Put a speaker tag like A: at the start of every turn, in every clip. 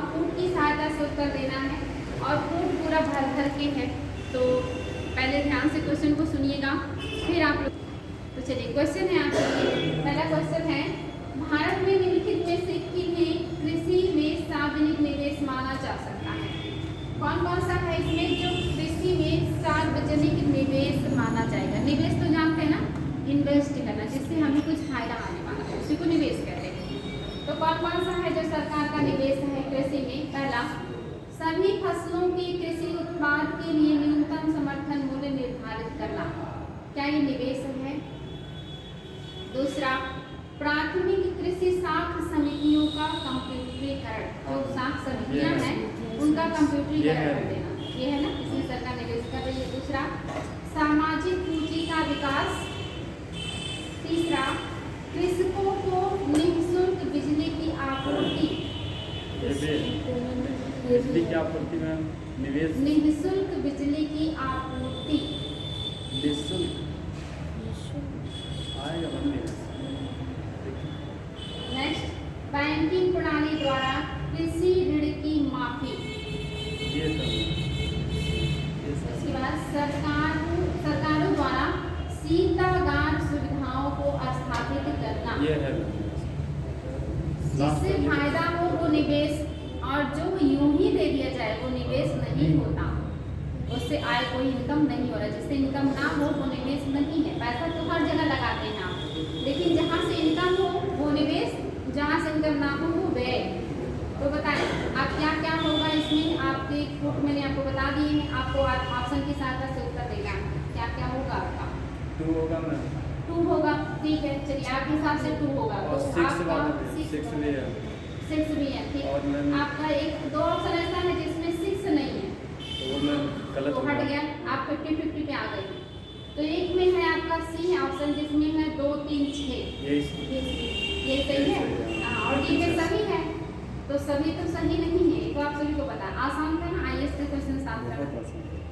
A: फूट की सहायता से उत्तर देना है और फूट पूरा भर भर के है। तो पहले ध्यान से क्वेश्चन को सुनिएगा, फिर आप लोग। तो चलिए क्वेश्चन है आपके लिए। पहला क्वेश्चन है, भारत में निम्नलिखित में से किन्हें कृषि में सार्वजनिक निवेश माना जा सकता है? कौन कौन सा है इसमें जो कृषि में सार्वजनिक निवेश माना जाएगा? निवेश तो जानते हैं ना, इन्वेस्ट करना, जिससे हमें कुछ फायदा आने वाला है, उसी को निवेश कहते हैं। तो कौन कौन सा है जो सरकार का निवेश है कृषि में? पहला, सभी फसलों के कृषि उत्पाद के लिए न्यूनतम समर्थन मूल्य निर्धारित करना, क्या ये निवेश है? दूसरा, प्राथमिक कृषि साख समितियों का कंप्यूटरीकरण, जो साख समितियां हैं उनका कंप्यूटरीकरण कर देना, ये है ना, इसमें सरकार निवेश कर रही है। दूसरा, सामाजिक पूंजी का विकास। तीसरा, कृषकों को निःशुल्क बिजली की आपूर्ति।
B: बिजली की आपूर्ति में निवेश,
A: निःशुल्क बिजली की आपूर्ति।
B: निःशुल्क आएगा बंद।
A: नेक्स्ट, बैंकिंग प्रणाली द्वारा कृषि ऋण की माफी।
B: ये सब
A: इसके बाद सरकारों द्वारा शीतागार सुविधाओं को स्थापित करना,
B: ये है
A: जिससे फायदा हो वो निवेश, और जो यूं ही दे दिया जाए वो निवेश नहीं होता, उससे आय कोई इनकम नहीं हो रहा। जिससे इनकम ना हो वो निवेश नहीं है। पैसा तो हर जगह लगाते हैं आप, लेकिन जहाँ से इनकम हो वो निवेश, जहाँ से इनकम ना हो वो व्यय। तो बताएं आप क्या क्या होगा इसमें? आपके फुट मैंने आपको बता दिए हैं, आपको ऑप्शन की सहायता से उत्तर देना है। क्या क्या होगा आपका?
B: 2 होगा ना,
A: 2 होगा, ठीक है। चलिए आपके हिसाब से 2 होगा।
B: और
A: तो
B: 6
A: आपका
B: 6 भी है,
A: 6 भी है, ठीक।
B: और मैं
A: आपका 1-2 ऑप्शन ऐसा है जिसमें 6 नहीं है,
B: तो वो मैं गलत
A: तो हट गया, आप 50-50 पे आ गए। तो एक में है आपका सी ऑप्शन, जिसमें है 2, 3, 6, ये सही है। हाँ, और डी में सही है। तो सभी तो सही नहीं है, तो आप सभी को पता। आसान था ना, आईएएस के क्वेश्चन आसान था।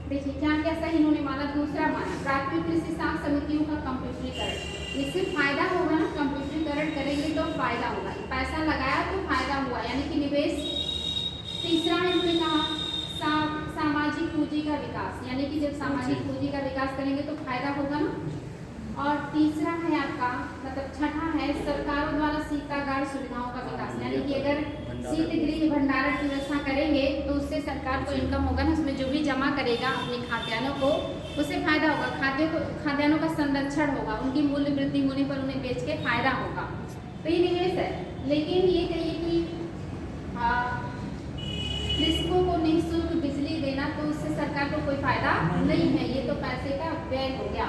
A: देखिए क्या क्या सही इन्होंने माना। दूसरा माना, प्राथमिक कृषि साख समितियों का कंप्यूटरीकरण, इससे फायदा होगा ना, कंप्यूटरीकरण करेंगे तो फायदा होगा, पैसा लगाया तो फायदा हुआ, यानी कि निवेश। तीसरा है इन्होंने कहा सामाजिक पूंजी का विकास, यानी कि जब सामाजिक पूंजी का विकास करेंगे तो फायदा होगा ना। और तीसरा है आपका, मतलब छठा है, सरकारों द्वारा शीतागार सुविधाओं का विकास, यानी कि अगर शीतगृह भंडारण की व्यवस्था करेंगे तो उससे सरकार को इनकम होगा ना, उसमें जो भी जमा करेगा अपने खाद्यान्नों को, उससे फायदा होगा, खाद्यान्नों का संरक्षण होगा, उनकी मूल्य वृद्धि होने पर उन्हें बेच के फायदा होगा। तो ये निवेश है। लेकिन ये कहिए कि कृषकों को निःशुल्क बिजली देना, तो उससे सरकार को कोई फायदा नहीं है, ये तो पैसे का व्यय हो गया।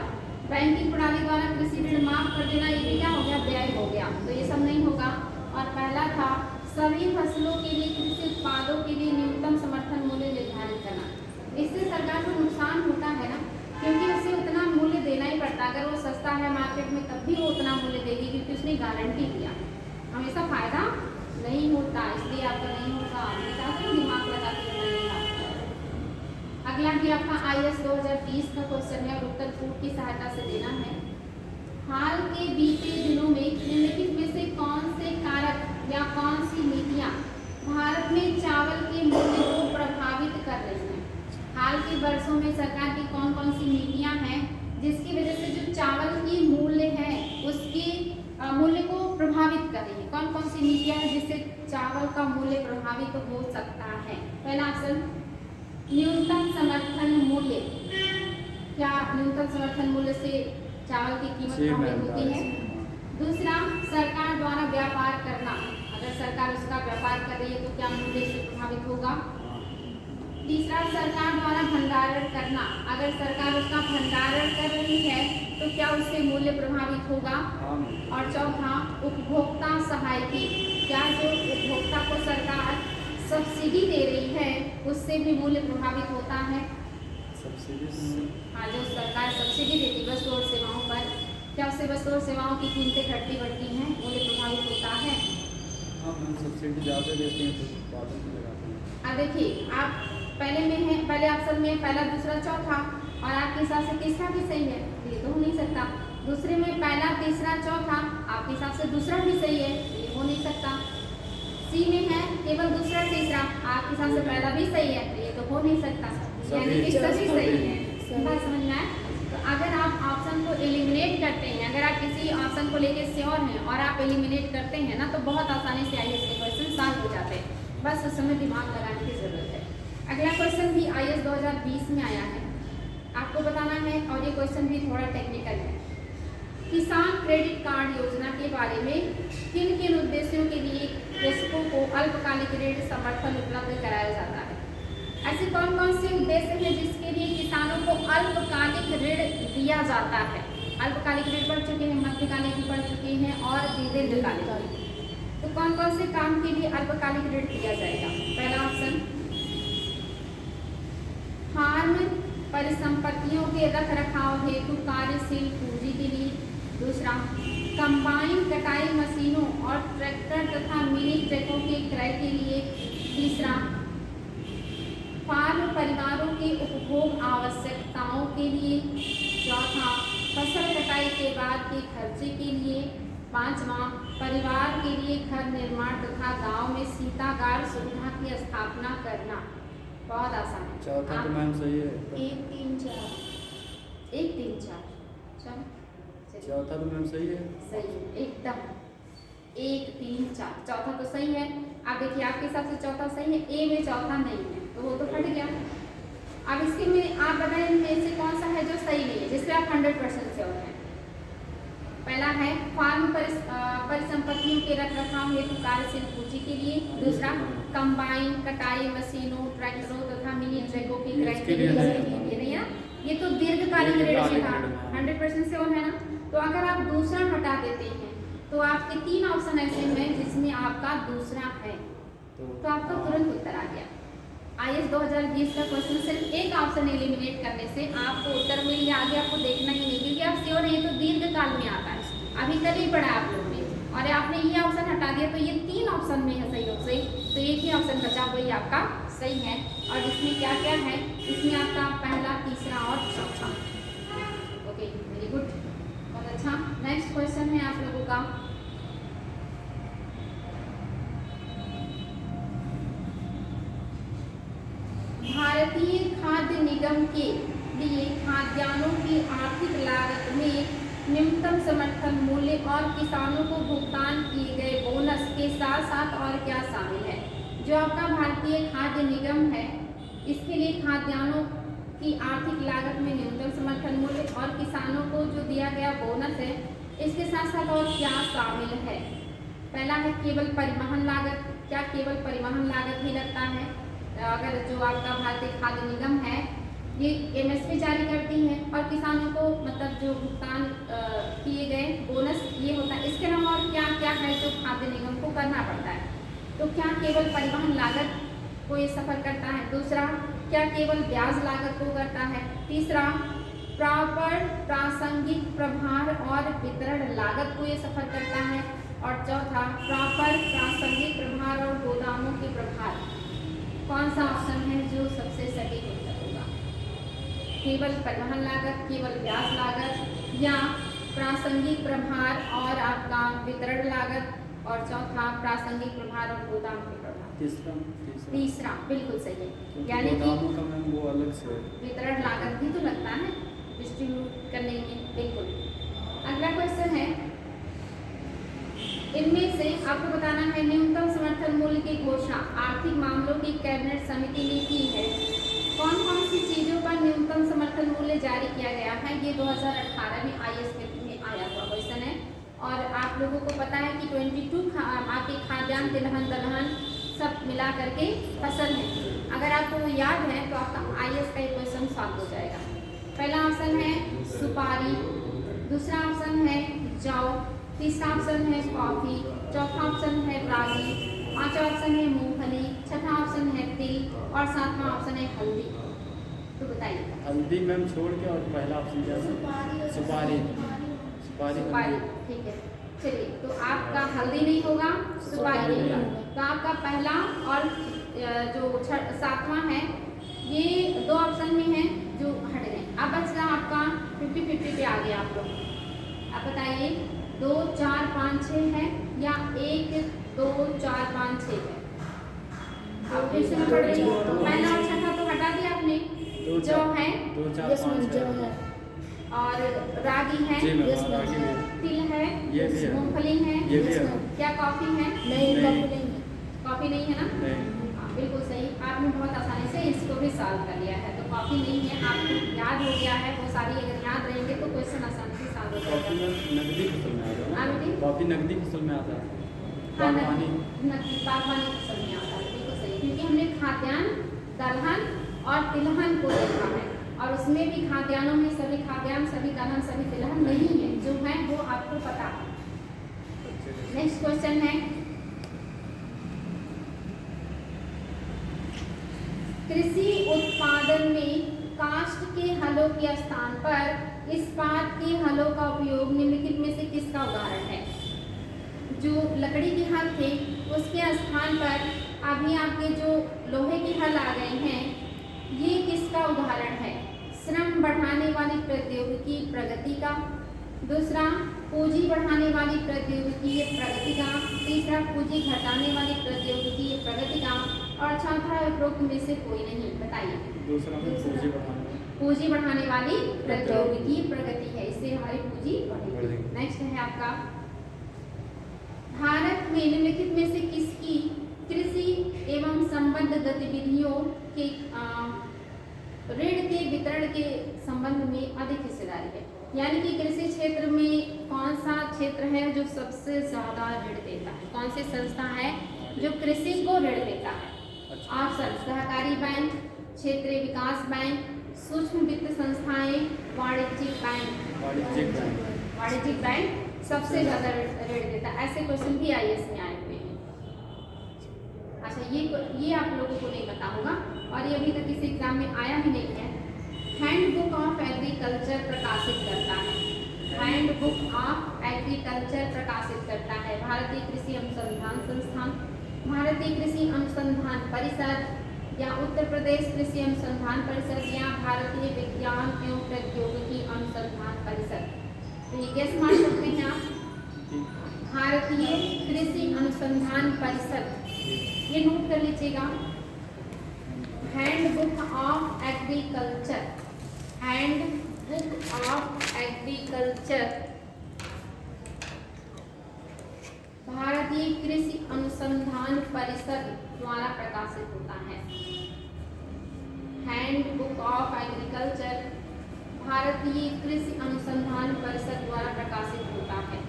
A: बैंकिंग प्रणाली द्वारा कृषि ऋण माफ कर देना, ये भी क्या हो गया? व्यय हो गया। तो ये सब नहीं होगा। और पहला था सभी फसलों के लिए कृषि उत्पादों के लिए न्यूनतम समर्थन मूल्य निर्धारित करना, इससे सरकार को नुकसान होता है ना, क्योंकि उसे उतना मूल्य देना ही पड़ता। अगर वो सस्ता है मार्केट में तब भी वो उतना मूल्य देगी, क्योंकि उसने गारंटी दिया। हमेशा फायदा नहीं होता, इसलिए आपका नहीं होगा। दिमाग लगा के बनाइएगा। अगला भी आपका आईएएस 2020 का क्वेश्चन है और उत्तर फूट की सहायता से देना है। हाल के बीते दिनों में निम्नलिखित में से कौन से कारक या कौन सी नीतियां भारत में चावल के मूल्य को प्रभावित कर रही हैं? हाल के वर्षों में सरकार की कौन कौन सी नीतियां हैं जिसकी वजह से जो चावल की मूल्य है उसकी मूल्य को प्रभावित कर रही है? कौन कौन सी नीतियां हैं जिससे चावल का मूल्य प्रभावित हो सकता है? पहला ऑप्शन, न्यूनतम समर्थन मूल्य। क्या न्यूनतम समर्थन मूल्य से चावल की कीमत प्रभावित होती है? दूसरा, सरकार द्वारा व्यापार करना, अगर सरकार उसका व्यापार कर रही है तो क्या मूल्य से प्रभावित होगा? तीसरा, सरकार द्वारा भंडारण करना, अगर सरकार उसका भंडारण कर रही है तो क्या उससे मूल्य प्रभावित होगा? और चौथा, उपभोक्ता सहायती, क्या जो उपभोक्ता को सरकार सब्सिडी दे रही है उससे भी मूल्य प्रभावित होता है? हाँ, जो सरकार सब्सिडी देती है वस्तु और सेवाओं पर, क्या उससे वस्तु और सेवाओं की कीमतें घटती बढ़ती हैं, मूल्य प्रभावित होता है?
B: सब्सिडी ज़्यादा देते हैं तो उत्पादन भी लगाते हैं।
A: हाँ देखिए, आप पहले में है, पहले ऑप्शन में पहला, दूसरा, चौथा, और आपके हिसाब से तीसरा भी सही है, ये तो हो नहीं सकता। दूसरे में पहला, तीसरा, चौथा, आपके हिसाब से दूसरा भी सही है, ये हो नहीं सकता। सी में है केवल दूसरा तीसरा, आपके हिसाब से पहला भी सही है, तो ये तो हो नहीं सकता, यानी कि सभी सही है। बात समझ में आए? तो अगर आप ऑप्शन को एलिमिनेट करते हैं, अगर आप किसी ऑप्शन को लेके श्योर हैं और आप एलिमिनेट करते हैं ना, तो बहुत आसानी से आईएएस के क्वेश्चन सॉल्व हो जाते हैं। बस उस समय दिमाग लगाने की जरूरत है। अगला क्वेश्चन भी आईएएस 2020 में आया है, आपको बताना है, और ये क्वेश्चन भी थोड़ा टेक्निकल है। किसान क्रेडिट कार्ड योजना के बारे में किन किन उद्देश्यों के लिए कृषकों को अल्पकालिक ऋण समर्थन उपलब्ध कराया जाता है? ऐसे कौन कौन से उद्देश्य हैं जिसके लिए किसानों को अल्पकालिक ऋण दिया जाता है? अल्पकालिक ऋण पढ़ चुके हैं, मध्यकालिक पढ़ चुके हैं और दीर्घकालिक। तो कौन कौन से काम के लिए अल्पकालिक ऋण दिया जाएगा? पहला ऑप्शन फार्म परिसंपत्तियों के रख रखाव हेतु कार्यशील पूंजी के लिए। दूसरा कंबाइन कटाई मशीनों और ट्रैक्टर तथा मिनी ट्रकों के क्रय के लिए। तीसरा फार्म परिवारों के उपभोग आवश्यकताओं के लिए। चौथा फसल कटाई के बाद के खर्चे के लिए। पांचवा परिवार के लिए घर निर्माण तथा गांव में शीतागार सुविधा की स्थापना करना। बहुत आसान है।
B: चौथा तो मैम सही है।
A: 1 3 4 1 3 4 चलो
B: चौथा तो मैम सही है।
A: सही है एकदम। 1 3 4 चौथा तो सही है। अब देखिए आपके हिसाब से चौथा सही है, ए में चौथा नहीं है, तो वो तो हट गया। अब इसके में आप बताएं इनमें से कौन सा है जो सही नहीं है, जिससे आप 100% श्योर हैं? पहला है फार्म परिसंपत्तियों के रख रखाव हेतु कार्यशील पूंजी के लिए। दूसरा कंबाइन कटाई मशीनों ट्रैक्टरों तथा मिनी ट्रकों की क्रय के लिए। ये नहीं है, ये तो दीर्घकालिक ऋण से था। 100% श्योर है ना? तो अगर आप दूसरा हटा देते हैं तो आपके 3 ऑप्शन ऐसे हैं जिसमें आपका दूसरा है, तो आपका तुरंत उत्तर आ गया। आईएएस 2020 का क्वेश्चन सिर्फ एक ऑप्शन एलिमिनेट करने से आपको उत्तर मिल गया, आगे आपको देखना ही नहीं, क्योंकि आप श्योर है तो दीर्घकाल में आता है। अभी कल ही पढ़ा आप लोगों ने, और आपने ये ऑप्शन हटा दिया, तो ये 3 ऑप्शन में है सही सही, तो एक ही ऑप्शन बचा वही आपका सही है। और इसमें क्या क्या है? इसमें आपका पहला, तीसरा और चौथा। ओके वेरी गुड, बहुत अच्छा। नेक्स्ट क्वेश्चन है आप लोगों का, भारतीय खाद्य निगम के लिए खाद्यान्नों की आर्थिक लागत में न्यूनतम समर्थन मूल्य और किसानों को भुगतान किए गए बोनस के साथ साथ और क्या शामिल है? जो आपका भारतीय खाद्य निगम है, इसके लिए खाद्यान्नों की आर्थिक लागत में न्यूनतम समर्थन मूल्य और किसानों को जो दिया गया बोनस है, इसके साथ साथ और क्या शामिल है? पहला है केवल परिवहन लागत। क्या केवल परिवहन लागत ही लगता है? अगर जो आपका भारतीय खाद्य निगम है ये एमएसपी जारी करती है और किसानों को मतलब जो भुगतान किए गए बोनस ये होता है, इसके अलावा और क्या क्या है जो खाद्य निगम को करना पड़ता है? तो क्या केवल परिवहन लागत को ये सफर करता है? दूसरा क्या केवल ब्याज लागत को करता है? तीसरा प्रॉपर प्रासंगिक प्रभार और वितरण लागत को ये सफर करता है? और चौथा प्रॉपर प्रासंगिक प्रभार और गोदामों के प्रभार। कौन सा ऑप्शन है जो सबसे सटीक उत्तर होगा? केवल परिवहन लागत, केवल ब्याज लागत, या प्रासंगिक प्रभार और आपका वितरण लागत, और चौथा प्रासंगिक प्रभार और गोदाम के प्रभार। तीसरा बिल्कुल सही है, यानी कि
B: वो अलग से
A: वितरण लागत भी तो लगता है डिस्ट्रीब्यूट करने में। बिल्कुल। अगला क्वेश्चन है, इनमें से आपको बताना है न्यूनतम समर्थन मूल्य की घोषणा आर्थिक मामलों की कैबिनेट समिति ने की है। कौन कौन सी चीजों पर न्यूनतम समर्थन मूल्य जारी किया गया है? ये 2018 में आईएएस में आया हुआ क्वेश्चन है। और आप लोगों को पता है कि 22 आपके खाद्यान्न तिलहन दलहन सब मिला करके फसल है। अगर आपको वो याद है तो आपका आईएएस का क्वेश्चन सॉल्व हो जाएगा। पहला ऑप्शन है सुपारी, दूसरा ऑप्शन है जौ, तीसरा ऑप्शन है कॉफी, चौथा ऑप्शन है रागी, पांचवा ऑप्शन है मूंगफली, छठा ऑप्शन है तिल और सातवां ऑप्शन है हल्दी। तो बताइए।
B: हल्दी मैम छोड़ के और पहला ऑप्शन क्या है? सुपारी।
A: सुपारी ठीक है, चलिए। तो आपका हल्दी नहीं होगा, सुपारी नहीं होगा। तो आपका पहला और जो सातवां है ये 2 ऑप्शन में है जो हट गए। अब बच रहा आपका 50-50 पे आ गया आप लोग। अब बताइए 2 4 5 6 है या 1 2 4 5 6 है? अब फिर से मैं पढ़ रही हूँ। पहला ऑप्शन था तो हटा दिया आपने,
B: दो
A: जो
B: चार
A: है,
B: दो चार
C: यस मैम,
B: पाँच
C: जो
B: है।
C: है।
A: और रागी है,
B: जी मैम,
C: Yes,
B: हाँ,
C: ma'am.
B: रागी भी है।
A: तिल है,
B: ये भी है।
A: मूंगफली है,
B: ये भी
C: Yes,
B: है।
C: ma'am.
A: क्या कॉफी है?
C: नहीं,
B: नहीं।
C: कॉफी नहीं है।
A: कॉफी नहीं है ना?
B: नहीं।
A: हाँ, बिल्कुल सही। आपने बहुत आसानी से इसको भी सॉल्व कर लिया है। तो कॉफी नहीं है, आपको याद हो गया है वो सारी। अगर याद रहेंगे तो क्वेश्चन आसानी से सॉल्व हो
B: कॉफी
A: जाएगा।
B: में नकदी फसल में आता
A: हाँ,
B: है
A: बेटी?
B: ना, कॉफी नकदी फसल में आता है।
A: हाँ,
B: बागवानी।
A: बागवानी फसल में आता है, बिल्कुल सही। क्योंकि हमने खाद्यान्न, दलहन और तिलहन को देखा है, और उसमें भी खाद्यान्नों में सभी खाद्यान्न, सभी दलहन, सभी तिलहन नहीं है, जो है वो आपको पता है। नेक्स्ट क्वेश्चन है, कृषि उत्पादन में काष्ठ के हलों के स्थान पर इस्पात के हलों का उपयोग निम्नलिखित में से किसका उदाहरण है? जो लकड़ी के हल थे उसके स्थान पर अभी आपके जो लोहे के हल आ गए हैं, ये किसका उदाहरण है? श्रम बढ़ाने वाली प्रौद्योगिकी प्रगति का, दूसरा पूंजी बढ़ाने वाली प्रौद्योगिकी प्रगति का, तीसरा पूंजी घटाने वाली प्रौद्योगिकी प्रगति का, और चौथा उपरोक्त में से कोई नहीं। बताइए।
B: दूसरा में पूंजी बढ़ाना।
A: पूंजी बढ़ाने वाली प्रौद्योगिकी प्रगति है, इससे हमारी पूंजी बढ़ेगी।
B: बढ़ेगी।
A: नेक्स्ट है आपका, भारत में निम्नलिखित में से किसकी कृषि एवं संबद्ध गतिविधियों के ऋण के वितरण के संबंध में अधिक हिस्सेदारी है? यानी कि कृषि क्षेत्र में कौन सा क्षेत्र है जो सबसे ज्यादा ऋण देता है? कौन सी संस्था है जो कृषि को ऋण देता है?
B: अच्छा।
A: ऑप्शन सहकारी बैंक, क्षेत्रीय विकास बैंक, सूक्ष्म वित्त संस्थाएं, वाणिज्यिक बैंक।
B: वाणिज्यिक बैंक।
A: वाणिज्यिक बैंक सबसे ज्यादा ऋण देता है। ऐसे क्वेश्चन भी आईएएस में आए हुए हैं। अच्छा, ये आप लोगों को नहीं पता होगा, और ये अभी तक किसी एग्जाम में आया भी नहीं है। हैंडबुक ऑफ एग्रीकल्चर प्रकाशित करता है, हैंडबुक ऑफ एग्रीकल्चर प्रकाशित करता है भारतीय कृषि अनुसंधान संस्थान, भारतीय कृषि अनुसंधान परिषद, या उत्तर प्रदेश कृषि अनुसंधान परिषद, या भारतीय विज्ञान एवं प्रौद्योगिकी अनुसंधान परिषद। तो ये कैसे मान सकते हैं आप? भारतीय कृषि अनुसंधान परिषद, ये नोट कर लीजिएगा। Handbook of agriculture, handbook of agriculture भारतीय कृषि अनुसंधान परिषद द्वारा प्रकाशित होता है। हैंडबुक ऑफ एग्रीकल्चर भारतीय कृषि अनुसंधान परिषद द्वारा प्रकाशित होता है।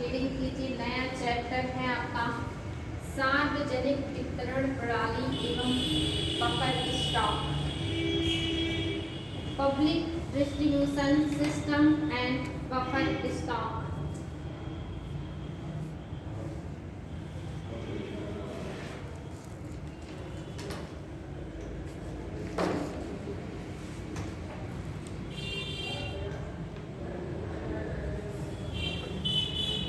A: रीडिंग कीजिए। नया चैप्टर है आपका सार्वजनिक वितरण प्रणाली एवं buffer stock, public distribution system and buffer stock.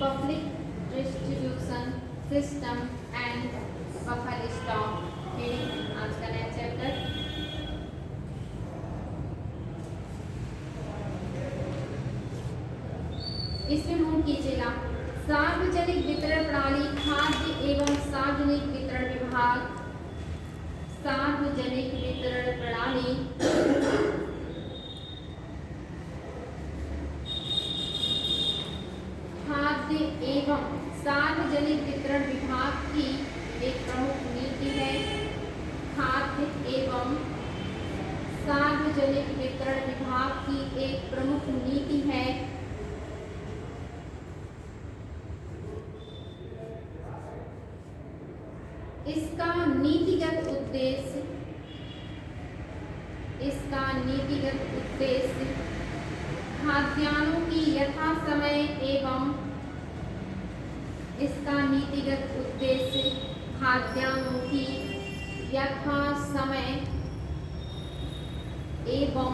A: Public distribution system and buffer stock है आज का नया चैप्टर। इसमें नोट कीजिएगा, सार्वजनिक वितरण प्रणाली खाद्य एवं सार्वजनिक वितरण विभाग, सार्वजनिक वितरण प्रणाली खाद्य एवं सार्वजनिक वितरण विभाग की एक प्रमुख नीति है। खाद्य एवं सार्वजनिक वितरण विभाग की एक प्रमुख नीति है। इसका नीतिगत उद्देश्य खाद्यान्नों की यथा समय एवं इसका नीतिगत उद्देश्य खाद्यान्नों की यथा समय एवं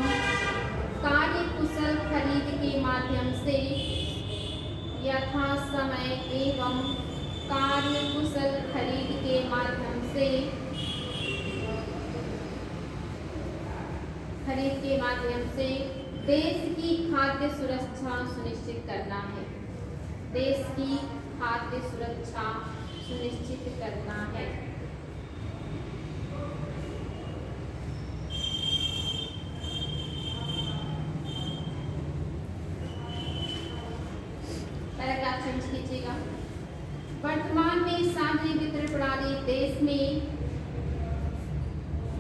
A: कार्यकुशल खरीद के माध्यम से यथा समय एवं कार्यकुशल खरीद के माध्यम से देश की खाद्य सुरक्षा सुनिश्चित करना है। देश की खाद्य सुरक्षा सुनिश्चित करना है। पैराग्राफ चेंज कीजिएगा। वर्तमान में सार्वजनिक वितरण प्रणाली देश में,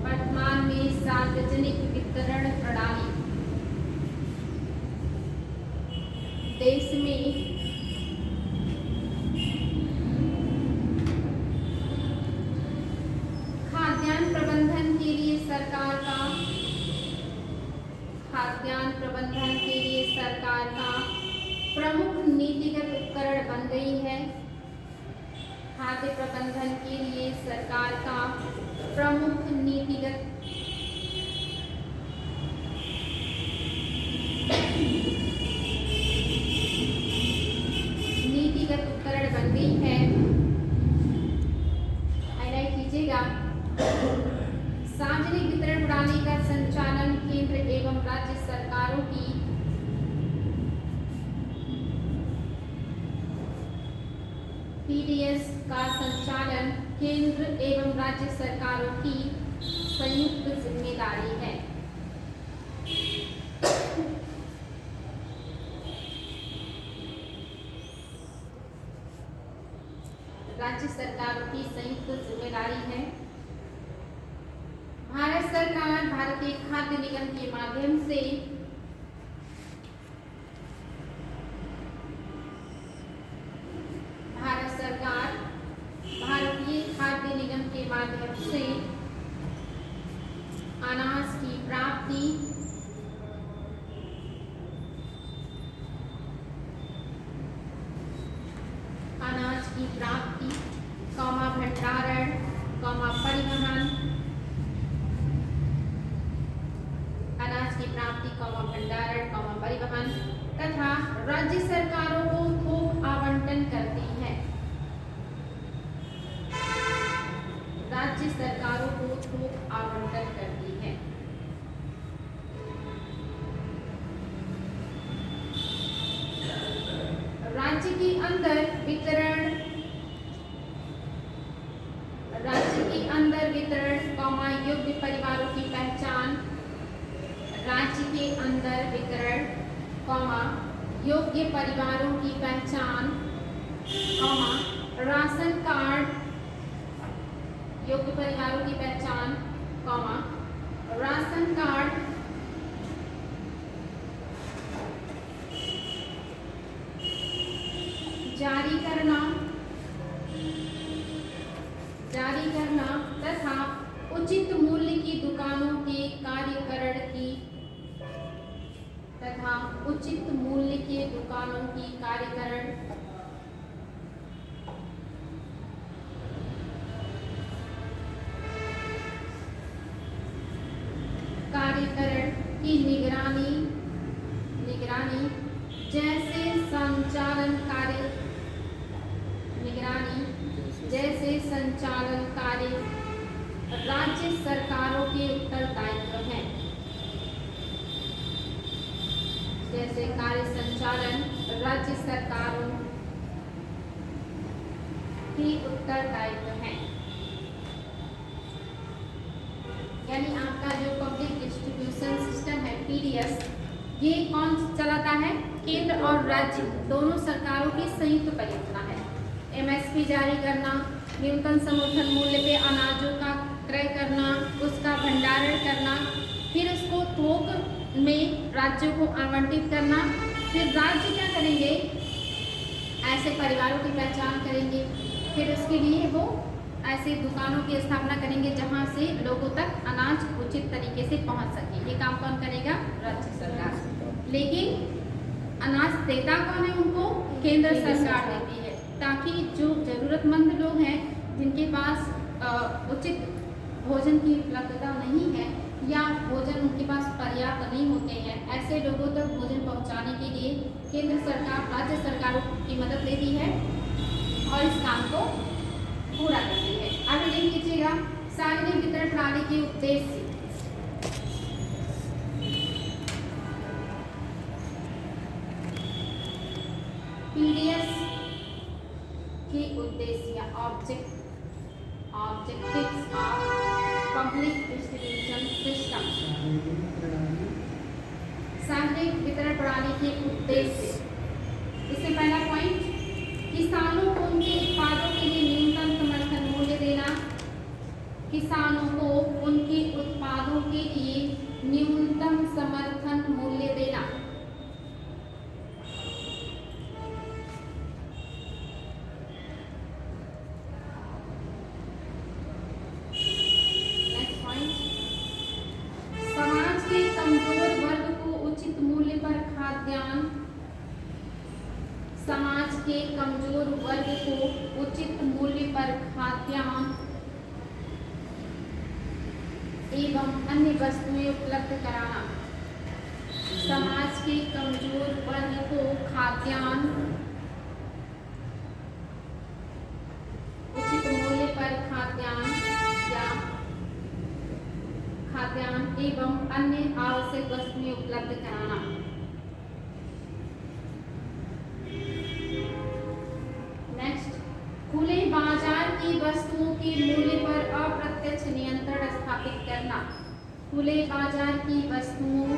A: वर्तमान में सार्वजनिक वितरण प्रणाली देश में खाद्यान्न प्रबंधन के लिए सरकार का, खाद्यान्न प्रबंधन के लिए सरकार का प्रमुख नीतिगत उपकरण बन गई है। खाद्य प्रबंधन के लिए सरकार का प्रमुख नीतिगत उपकरण बन गई है। हाईलाइट कीजिएगा। सार्वजनिक वितरण प्रणाली का संचालन केंद्र एवं राज्य सरकारों की पीडीएस का संचालन केंद्र एवं राज्य सरकारों की संयुक्त जिम्मेदारी है। राज्य सरकारों की संयुक्त जिम्मेदारी है। भारत सरकार भारतीय खाद्य निगम के माध्यम से भारतीय खाद्य निगम के माध्यम से अनाज की प्राप्ति, भंडारण, परिवहन, अनाज की प्राप्ति, भंडारण, परिवहन तथा राज्य सरकारों को थोक आवंटन करती है। राज्य सरकारों को थोक आवंटन करती है। राज्य के अंदर वितरण, योग्य परिवारों की पहचान, राज्य के अंदर वितरण, योग्य परिवारों की पहचान, राशन कार्ड, योग्य परिवारों की पहचान, राशन कार्ड, जारी करना तथा उचित मूल्य की दुकानों के कार्यकरण की निगरानी जैसे संचालन कार्य राज्य सरकारों के उत्तरदायित्व हैं। जैसे कार्य संचालन राज्य सरकारों के उत्तरदायित्व हैं। यानी आपका जो पब्लिक डिस्ट्रीब्यूशन सिस्टम है पीडीएस, ये कौन चलाता है? केंद्र और राज्य दोनों सरकारों की संयुक्त परियोजना है। एमएसपी जारी करना, न्यूनतम समर्थन मूल्य पे अनाजों का क्रय करना, उसका भंडारण करना, फिर उसको थोक में राज्यों को आवंटित करना। फिर राज्य क्या करेंगे? ऐसे परिवारों की पहचान करेंगे, फिर उसके लिए वो ऐसे दुकानों की स्थापना करेंगे जहां से लोगों तक अनाज उचित तरीके से पहुंच सके। ये काम कौन करेगा? राज्य सरकार। लेकिन अनाज देता कौन है? उनको केंद्र सरकार देती है, ताकि जो जरूरतमंद लोग हैं जिनके पास उचित भोजन की उपलब्धता नहीं है या भोजन उनके पास पर्याप्त नहीं होते हैं, ऐसे लोगों तक भोजन पहुंचाने के लिए केंद्र सरकार राज्य सरकारों की मदद लेती है और इस काम को पूरा करती है। आगे देख लीजिएगा, सार्वजनिक वितरण प्रणाली के उद्देश्य। पीडीएस के उद्देश्य objectives of public distribution system, सार्वजनिक वितरण प्रणाली के उद्देश्य। इससे पहला पॉइंट, किसानों को उनके उत्पादों के लिए न्यूनतम समर्थन मूल्य देना, किसानों को उनके उत्पादों के लिए न्यूनतम समर्थन मूल्य देना। नेक्स्ट पॉइंट, समाज के कमजोर वर्ग को उचित मूल्य पर खाद्यान्न, समाज के कमजोर वर्ग को उचित मूल्य पर खाद्यान्न एवं अन्य वस्तुएं उपलब्ध कराना, समाज के कमजोर वर्ग को खाद्यान्न उचित मूल्य पर खाद्यान्न एवं अन्य आवश्यक वस्तुएं उपलब्ध कराना। नेक्स्ट, खुले बाजार की वस्तुओं के मूल्य पर अप्रत्यक्ष नियंत्रण स्थापित करना, खुले बाजार की वस्तुओं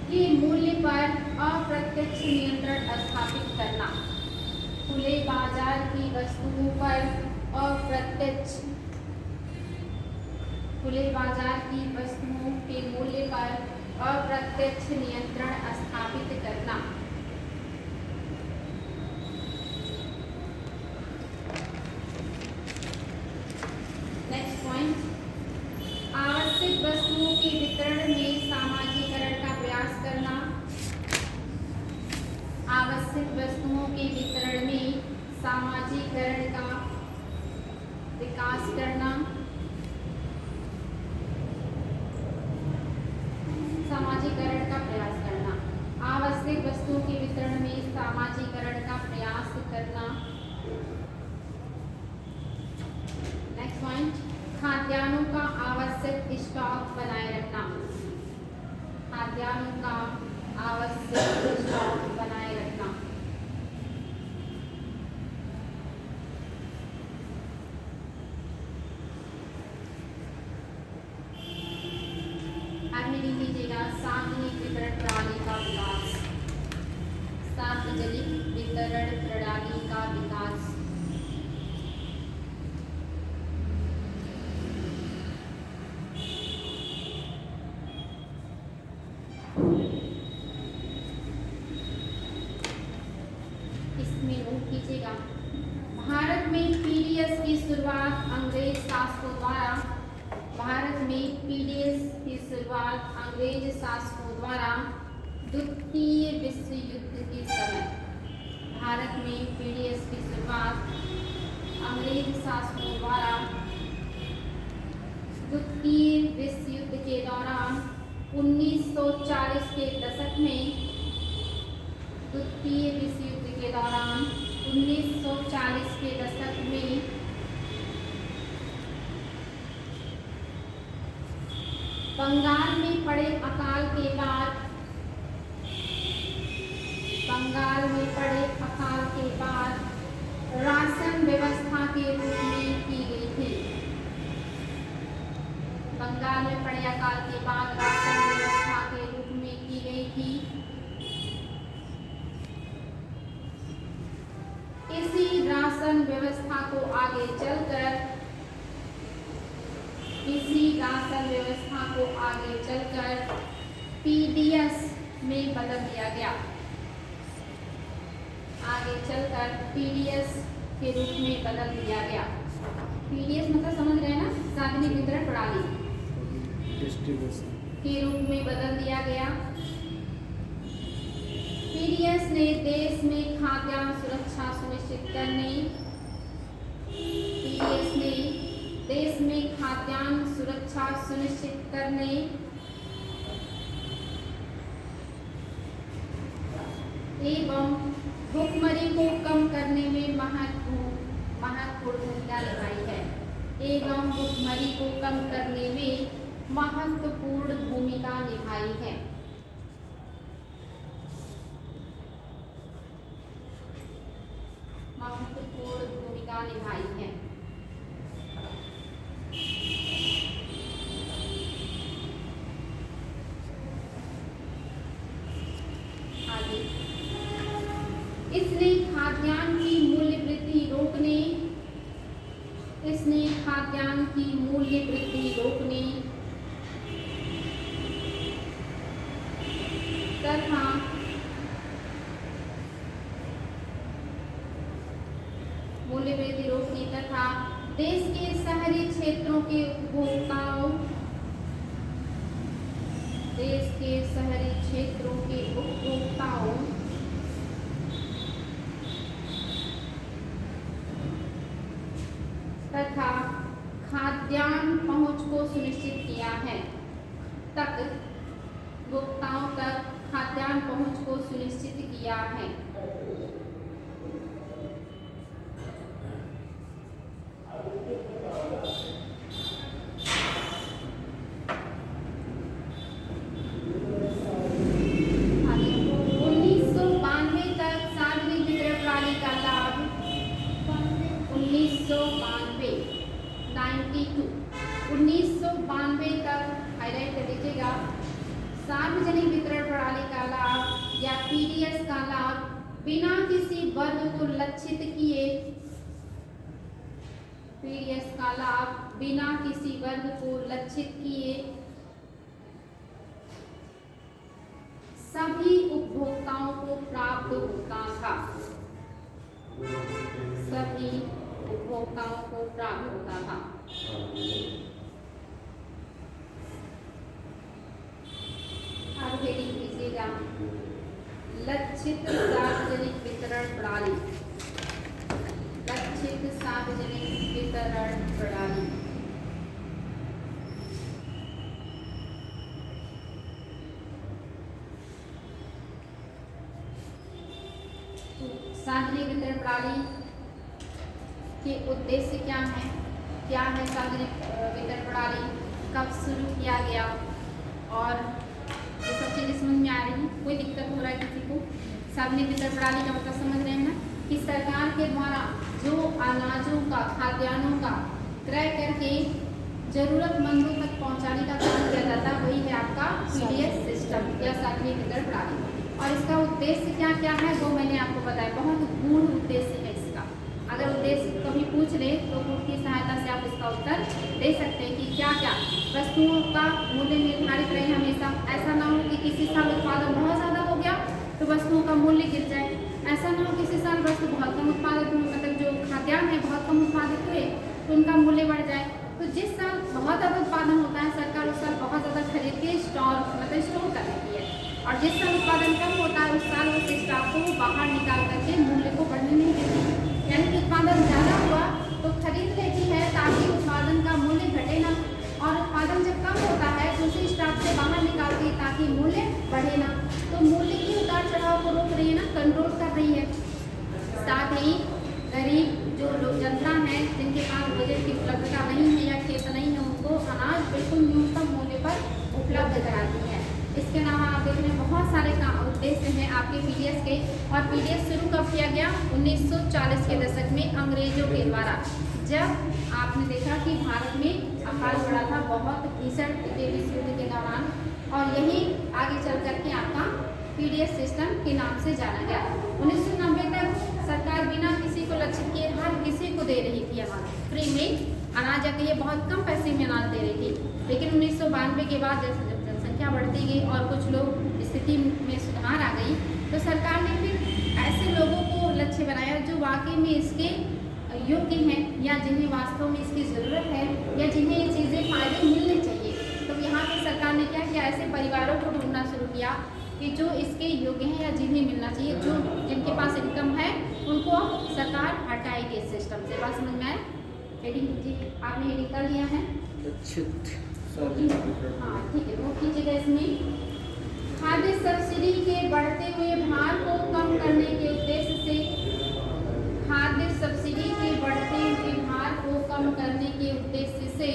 A: के मूल्य पर अप्रत्यक्ष नियंत्रण स्थापित करना, खुले बाजार की वस्तुओं पर खुले बाजार की वस्तुओं के मूल्य पर अप्रत्यक्ष नियंत्रण स्थापित करना। नेक्स्ट पॉइंट, आवश्यक वस्तुओं के वितरण में सामाजिकरण का प्रयास करना, आवश्यक वस्तुओं के वितरण में सामाजिकरण का विकास करना, सामाजिकरण का प्रयास करना, आवश्यक वस्तुओं के वितरण में सामाजिकरण का प्रयास करना। नेक्स्ट पॉइंट, खाद्यान्नों का आवश्यक स्टॉक बनाए रखना, खाद्यान्नों का आवश्यक स्टॉक बनाए रखना। आगे लिख लीजिएगा, सार्वजनिक वितरण प्रणाली का विकास, सार्वजनिक वितरण प्रणाली का विकास। इसमें नोट कीजिएगा, भारत में पीडीएस की शुरुआत अंग्रेज शासकों द्वारा, भारत में पीडीएस की शुरुआत अंग्रेज शासकों द्वारा द्वितीय विश्व युद्ध के समय, भारत में पीडीएस की शुरुआत अंग्रेज शासकों द्वारा द्वितीय विश्व युद्ध के दौरान 1940 के दशक में, द्वितीय विश्व युद्ध के दौरान 1940 के दशक में बंगाल में पड़े अकाल के बाद, बंगाल में पड़े अकाल के बाद राशन व्यवस्था के रूप में की गई थी, बंगाल में पड़े अकाल के बाद राशन व्यवस्था के रूप में की गई थी। इसी राशन व्यवस्था को आगे चलकर, इसी राशन व्यवस्था को आगे चलकर पीडीएस में बदल दिया गया, आगे चलकर पीडीएस के रूप में बदल दिया गया। पीडीएस मतलब समझ रहे हैं ना, सार्वजनिक वितरण प्रणाली के रूप में बदल दिया गया। पीडीएस ने देश में खाद्यान्न सुरक्षा सुनिश्चित करने, पीडीएस ने देश में खाद्यान्न सुरक्षा सुनिश्चित करने एवं भुखमरी को कम करने में महत्वपूर्ण भूमिका निभाई है, एवं भुखमरी को कम करने में महत्वपूर्ण भूमिका निभाई निभाई है। महत्वपूर्ण भूमिका निभाई है। आगे, इसने खाद्यान्न की मूल्य वृद्धि रोकने तथा देश के शहरी क्षेत्रों के उपभोक्ताओं तथा खाद्यान्न पहुंच को सुनिश्चित किया है। उपभोक्ताओं तक खाद्यान्न पहुंच को सुनिश्चित किया है। सार्वजनिक वितरण प्रणाली का लाभ या पीडीएस का लाभ बिना किसी वर्ग को लक्षित किए सभी उपभोक्ताओं को प्राप्त होता था। अब हेडिंग कीजिएगा, लक्षित सार्वजनिक वितरण प्रणाली। सार्वजनिक वितरण प्रणाली के उद्देश्य क्या है सार्वजनिक वितरण प्रणाली, कब शुरू किया गया, और ये सब चीजें समझ में आ रही है? कोई दिक्कत हो रहा है किसी को? सार्वजनिक वितरण प्रणाली का मतलब समझ रहे हैं ना, कि सरकार के द्वारा जो अनाजों का, खाद्यान्नों का क्रय करके जरूरतमंदों तक पहुंचाने का काम किया जाता है, वही है आपका पीडीएस सिस्टम या सार्वजनिक वितरण प्रणाली। और इसका उद्देश्य क्या क्या है वो मैंने आपको बताया, बहुत गूढ़ उद्देश्य है इसका। अगर उद्देश्य कभी पूछ ले तो कोड की सहायता से आप इसका उत्तर दे सकते हैं कि क्या क्या वस्तुओं का मूल्य निर्धारित रहे हमेशा। ऐसा ना हो कि किसी साल उत्पादन बहुत ज़्यादा हो गया तो वस्तुओं का मूल्य गिर जाए। ऐसा ना हो किसी साल वस्तु बहुत कम उत्पादित हुए, मतलब जो खाद्यान्न है बहुत कम उत्पादित हुए तो उनका मूल्य बढ़ जाए। तो जिस साल बहुत ज़्यादा उत्पादन होता है सरकार उस साल बहुत ज़्यादा खरीद के स्टोर कर लेती है, और जिस साल उत्पादन कम होता है उस साल उस स्टॉक को बाहर निकाल करके मूल्य को बढ़ने नहीं देती। यानी कि उत्पादन ज़्यादा हुआ तो खरीद लेती है ताकि उत्पादन का मूल्य घटे ना, और उत्पादन जब कम होता है तो उसी स्टॉक से बाहर निकालती है ताकि मूल्य बढ़े ना। तो मूल्य की उतार चढ़ाव को रोक रही है ना, कंट्रोल कर रही है। साथ ही गरीब जो लोग जनता है जिनके पास बजट की उपलब्धता नहीं है या खेत नहीं है, उनको अनाज बिल्कुल न्यूनतम मूल्य पर उपलब्ध कराती है। इसके अलावा आप देख रहे हैं बहुत सारे उद्देश्य हैं आपके पीडीएस के। और पीडीएस शुरू कब किया गया? 1940 के दशक में अंग्रेजों के द्वारा, जब आपने देखा कि भारत में अकाल पड़ा था बहुत भीषण विश्व युद्ध के दौरान, और यही आगे चल करके आपका पीडीएस सिस्टम के नाम से जाना गया। 1990 तक सरकार बिना किसी को लक्षित किए हर किसी को दे रही थी अनाज फ्री में, अनाज के लिए बहुत कम पैसे में अनाज दे रही थी। लेकिन 1992 के बाद जब जनसंख्या बढ़ती गई और कुछ लोग स्थिति में सुधार आ गई तो सरकार ने फिर ऐसे लोगों को लक्ष्य बनाया जो वाकई में इसके योग्य हैं या जिन्हें वास्तव में इसकी ज़रूरत है या जिन्हें ये चीज़ें फ़ायदे मिलने चाहिए। तो यहाँ पे सरकार ने क्या किया, ऐसे परिवारों को ढूंढना शुरू किया कि जो इसके योग्य हैं या जिन्हें मिलना चाहिए, जो जिनके पास इनकम है उनको सरकार हटाएगी इस सिस्टम से। बात समझ में आए? हेडिंग कीजिए, आपने हेडिंग कर लिया है? हाँ ठीक है, नोट कीजिएगा इसमें। खाद्य सब्सिडी के बढ़ते हुए भार को कम करने के उद्देश्य से, खाद्य सब्सिडी के बढ़ते हुए भार को कम करने के उद्देश्य से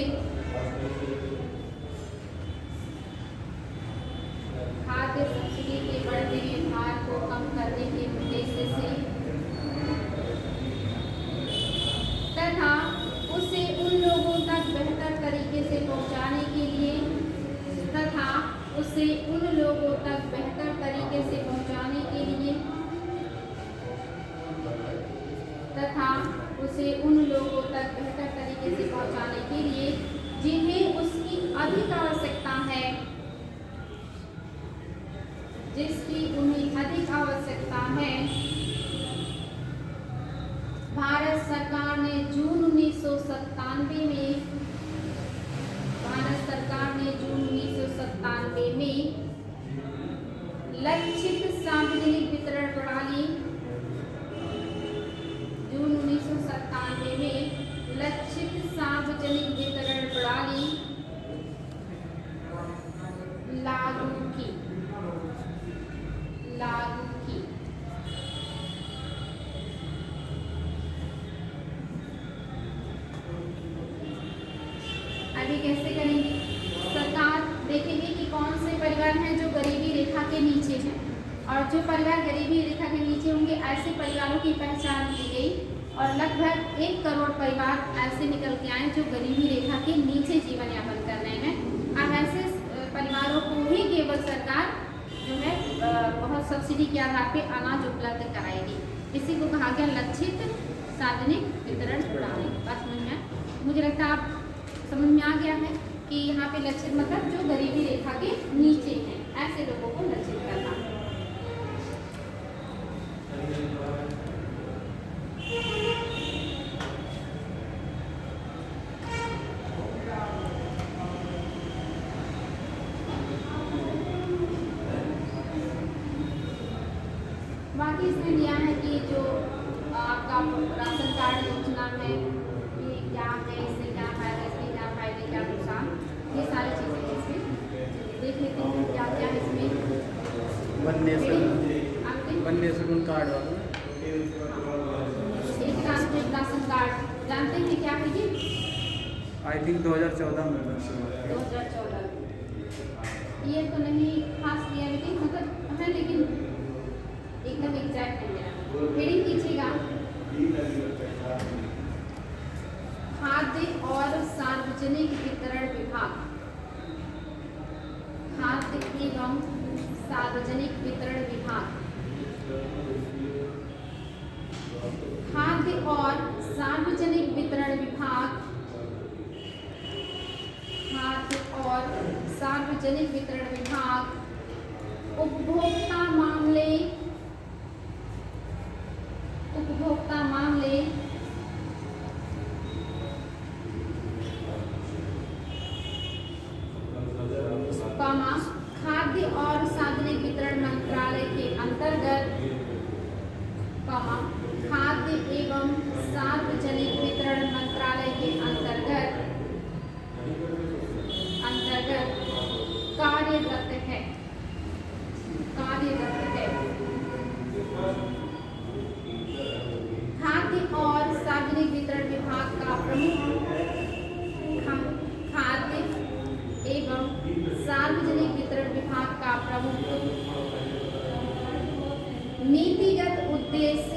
A: उसे उन लोगों तक बेहतर तरीके से पहुंचाने के लिए जिन्हें उसकी अधिक आवश्यकता है, जिसकी उन्हें अधिक आवश्यकता है। भारत सरकार ने जून 1997 में लक्षित सार्वजनिक वितरण प्रणाली जून 1997 में लक्षित सार्वजनिक वितरण प्रणाली लागू की। अभी कैसे करेंगे? सरकार देखेंगे कि कौन से परिवार हैं जो गरीबी रेखा के नीचे हैं, और जो परिवार गरीबी रेखा के नीचे होंगे ऐसे परिवारों की पहचान की गई, और लगभग 1 करोड़ परिवार ऐसे निकल के आए जो गरीबी रेखा के नीचे जीवन यापन कर रहे हैं। अब ऐसे परिवारों को ही केवल सरकार जो है बहुत सब्सिडी के आधार पे अनाज उपलब्ध कराएगी। इसी को कहा गया लक्षित सार्वजनिक वितरण प्रणाली। बात समझ में? मुझे लगता है आप समझ में आ गया है कि यहाँ पे लक्षित मतलब जो गरीबी रेखा के नीचे हैं ऐसे लोगों को लक्षित करना। बाकी इसमें दिया है कि जो आपका राशन कार्ड योजना है ये क्या है, इससे क्या फायदा, इसके क्या फायदे, क्या नुकसान, ये सारी चीज़ें इसमें देख लेते हैं क्या क्या इसमें।
B: बनने से उन कार्ड वाला
A: एक राशन कार्ड जानते हैं क्या है ये?
B: आई थिंक 2014 में
A: 2014 ये तो नहीं खास किया, लेकिन मतलब है, लेकिन एकदम एग्जैक्ट नहीं है। हेडिंग कीजिएगा खाद्य और सार्वजनिक वितरण विभाग। खाद्य एवं सार्वजनिक वितरण विभाग। खाद्य और सार्वजनिक वितरण विभाग। खाद्य और सार्वजनिक वितरण विभाग उपभोक्ता मामले खाद्य और सार्वजनिक वितरण मंत्रालय के अंतर्गत, खाद्य एवं सार्वजनिक वितरण मंत्रालय के अंतर्गत कार्यरत है। खाद्य और सार्वजनिक वितरण विभाग का प्रमुख खाद्य एवं सार्वजनिक वितरण विभाग का प्रमुख नीतिगत उद्देश्य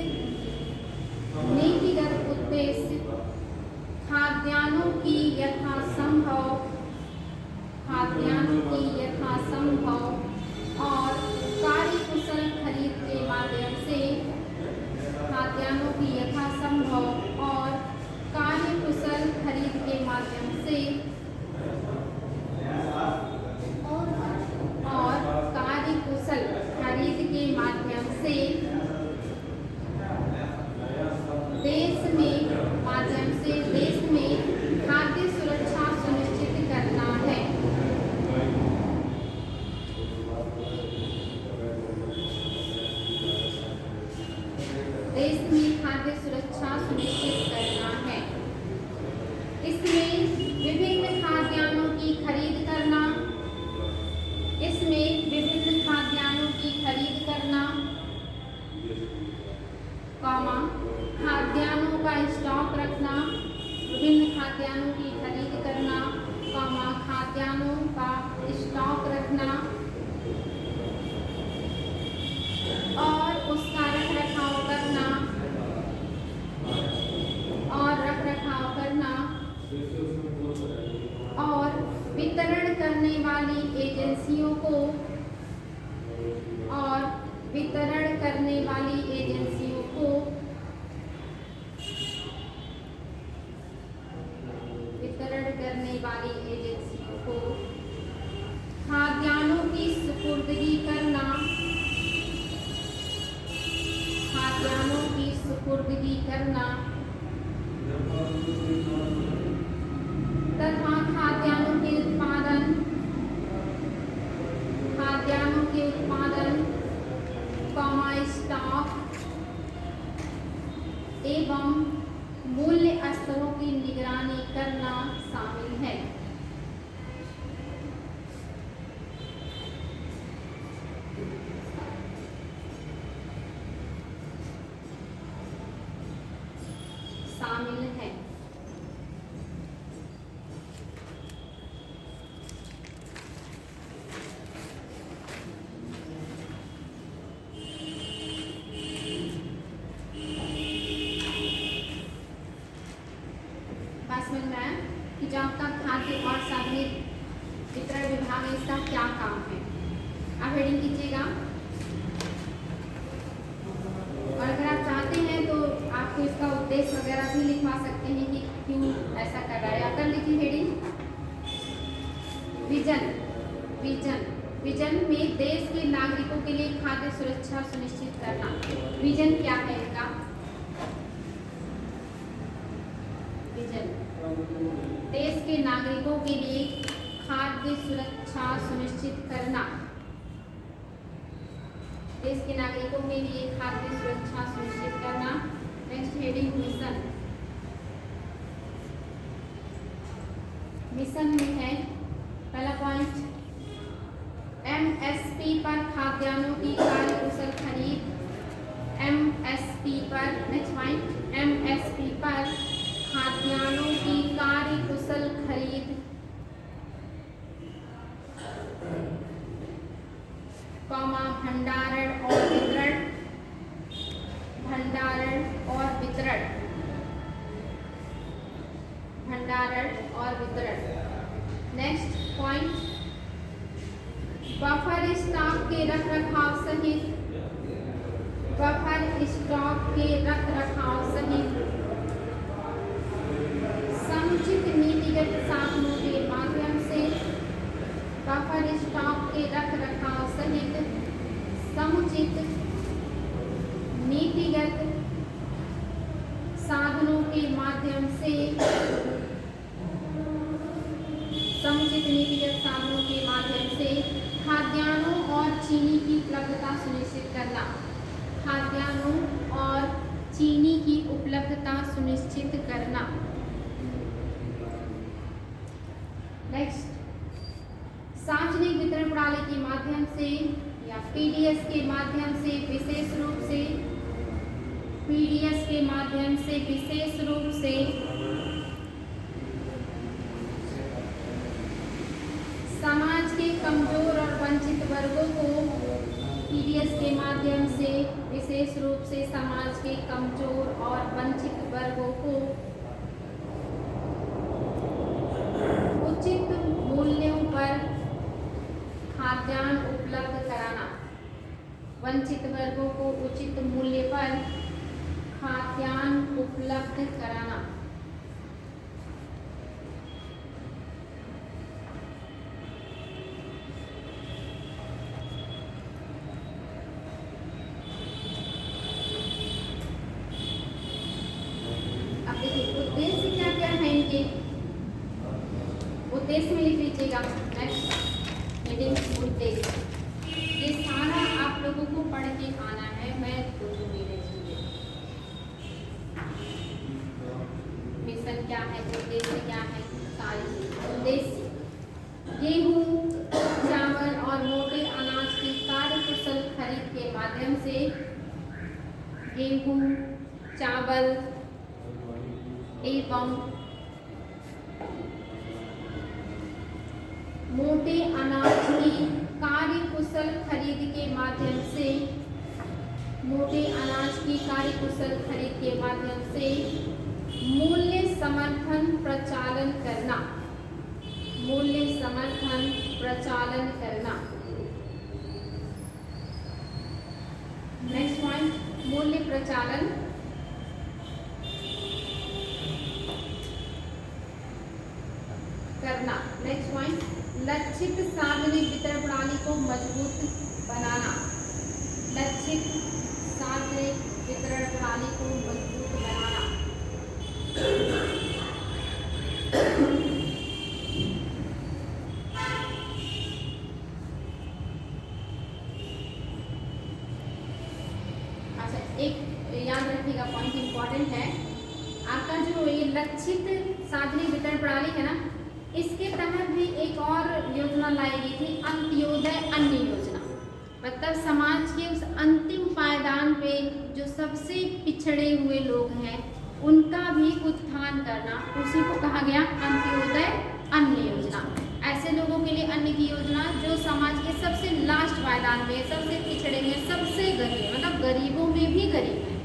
A: खाद्यान्नों की यथासंभव और कार्यकुशल खरीद के माध्यम से देश में खाद्य सुरक्षा सुनिश्चित करना है। देश में खाद्य सुरक्षा सुनिश्चित करना है। इसमें विभिन्न खाद्यान्नों की खरीद करना, खाद्यान्नों का स्टॉक रखना, विभिन्न खाद्यान्नों की खरीद करना, खाद्यान्नों का स्टॉक रखना और उसका रख रखाव करना और वितरण करने वाली एजेंसियों को सुपुर्दगी करना तथा खाद्यान्नों के उत्पादन स्टॉक एवं मूल्य स्तरों की निगरानी करना शामिल है। कि जो आपका खाद्य और सार्वजनिक वितरण विभाग है इसका क्या काम है, आप हेडिंग कीजिएगा। और अगर आप चाहते हैं तो आपको इसका उद्देश्य वगैरह भी लिखवा सकते हैं कि क्यों ऐसा कर रहा है। आप कर लीजिए हेडिंग। विजन में देश के नागरिकों के लिए खाद्य सुरक्षा सुनिश्चित करना। विजन क्या है इनका? विजन देश के नागरिकों के लिए खाद्य सुरक्षा सुनिश्चित करना। देश के नागरिकों के लिए खाद्य सुरक्षा सुनिश्चित करना। नेक्स्ट हेडिंग मिशन में है पहला पॉइंट एमएसपी पर खाद्यान्नों की कार्यकुशल खरीद। एमएसपी पर नेक्स्ट पॉइंट एमएसपी पर खाद्यान्नों की कार्यकुशल खरीद भंडारण और वितरण। नेक्स्ट पॉइंट बफर स्टॉक के रखरखाव सहित समुचित नीतिगत साधनों के माध्यम से बफर स्टॉक के रखरखाव सहित समुचित नीतिगत साधनों के माध्यम से खाद्यान्नों और चीनी की उपलब्धता सुनिश्चित करना। खाद्यान्नों और चीनी की उपलब्धता सुनिश्चित करना। नेक्स्ट सार्वजनिक वितरण प्रणाली के माध्यम से या पीडीएस के माध्यम से विशेष रूप से समाज के कमजोर और वंचित वर्गों को पीडीएस के माध्यम से विशेष रूप से समाज के कमजोर और वंचित वर्गों को उचित मूल्यों पर खाद्यान्न उपलब्ध कराना। वंचित वर्गों को उचित मूल्य पर खाद्यान्न उपलब्ध कराना। अब देखिए उद्देश्य क्या क्या है इनके, उद्देश्य में लिख लीजिएगा। नेक्स्ट हेडिंग उद्देश्य, ये सारा आप लोगों को पढ़ के आना है, मैं बोलूंगी नहीं। मिशन क्या है, उद्देश्य क्या है, सारी उद्देश्य गेहूं, चावल और मोटे अनाज की कार्यकुशल खरीद के माध्यम से गेहूं, चावल एवं मोटे अनाज की कार्यकुशल खरीद के माध्यम से मूल्य समर्थन प्रचालन करना। नेक्स्ट पॉइंट मूल्य प्रचालन करना। नेक्स्ट पॉइंट लक्षित सार्वजनिक वितरण प्रणाली को मजबूत बनाना। लक्षित सार्वजनिक वितरण प्रणाली को मजबूत एक याद रखिएगा, पॉइंट इम्पॉर्टेंट है आपका, जो ये लक्षित सार्वजनिक वितरण प्रणाली है ना, इसके तहत भी एक और योजना लाई गई थी, अंत्योदय अन्न योजना। मतलब समाज के उस अंतिम पायदान पे जो सबसे पिछड़े हुए लोग हैं उनका भी उत्थान करना, उसी को कहा गया अंत्योदय अन्न योजना। ऐसे लोगों के लिए अन्न की योजना जो समाज के सबसे लास्ट पायदान पे, सबसे पिछड़े में, सबसे गरीब, मतलब गरीबों में भी गरीब हैं,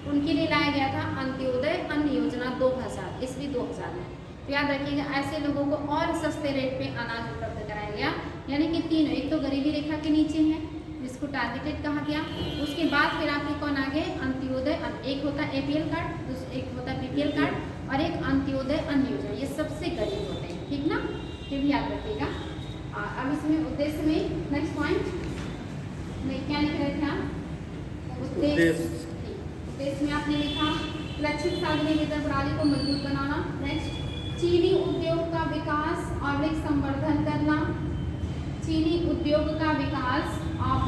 A: उनके लिए लाया गया था अंत्योदय अन्न योजना 2000 ईस्वी 2000 में। तो याद रखिएगा, ऐसे लोगों को और सस्ते रेट पे अनाज उपलब्ध कराया गया। यानी कि तीनों, एक तो गरीबी रेखा के नीचे है जिसको टारगेटेड कहा गया, उसके बाद फिर आपके कौन आ गए, अंत्योदय अन्न। एक होता है APL कार्ड, एक होता है BPL कार्ड और एक अंत्योदय अन्न योजना, ये सबसे गरीब होते हैं, ठीक ना, ये भी याद रखिएगा। अब इसमें उद्देश्य में नेक्स्ट पॉइंट में क्या लिख रहे थे आप, उद्देश्य में आपने लिखा लक्षित सार्वजनिक वितरण प्रणाली को मजबूत बनाना। नेक्स्ट, चीनी उद्योग का विकास और संवर्धन करना, चीनी उद्योग का विकास और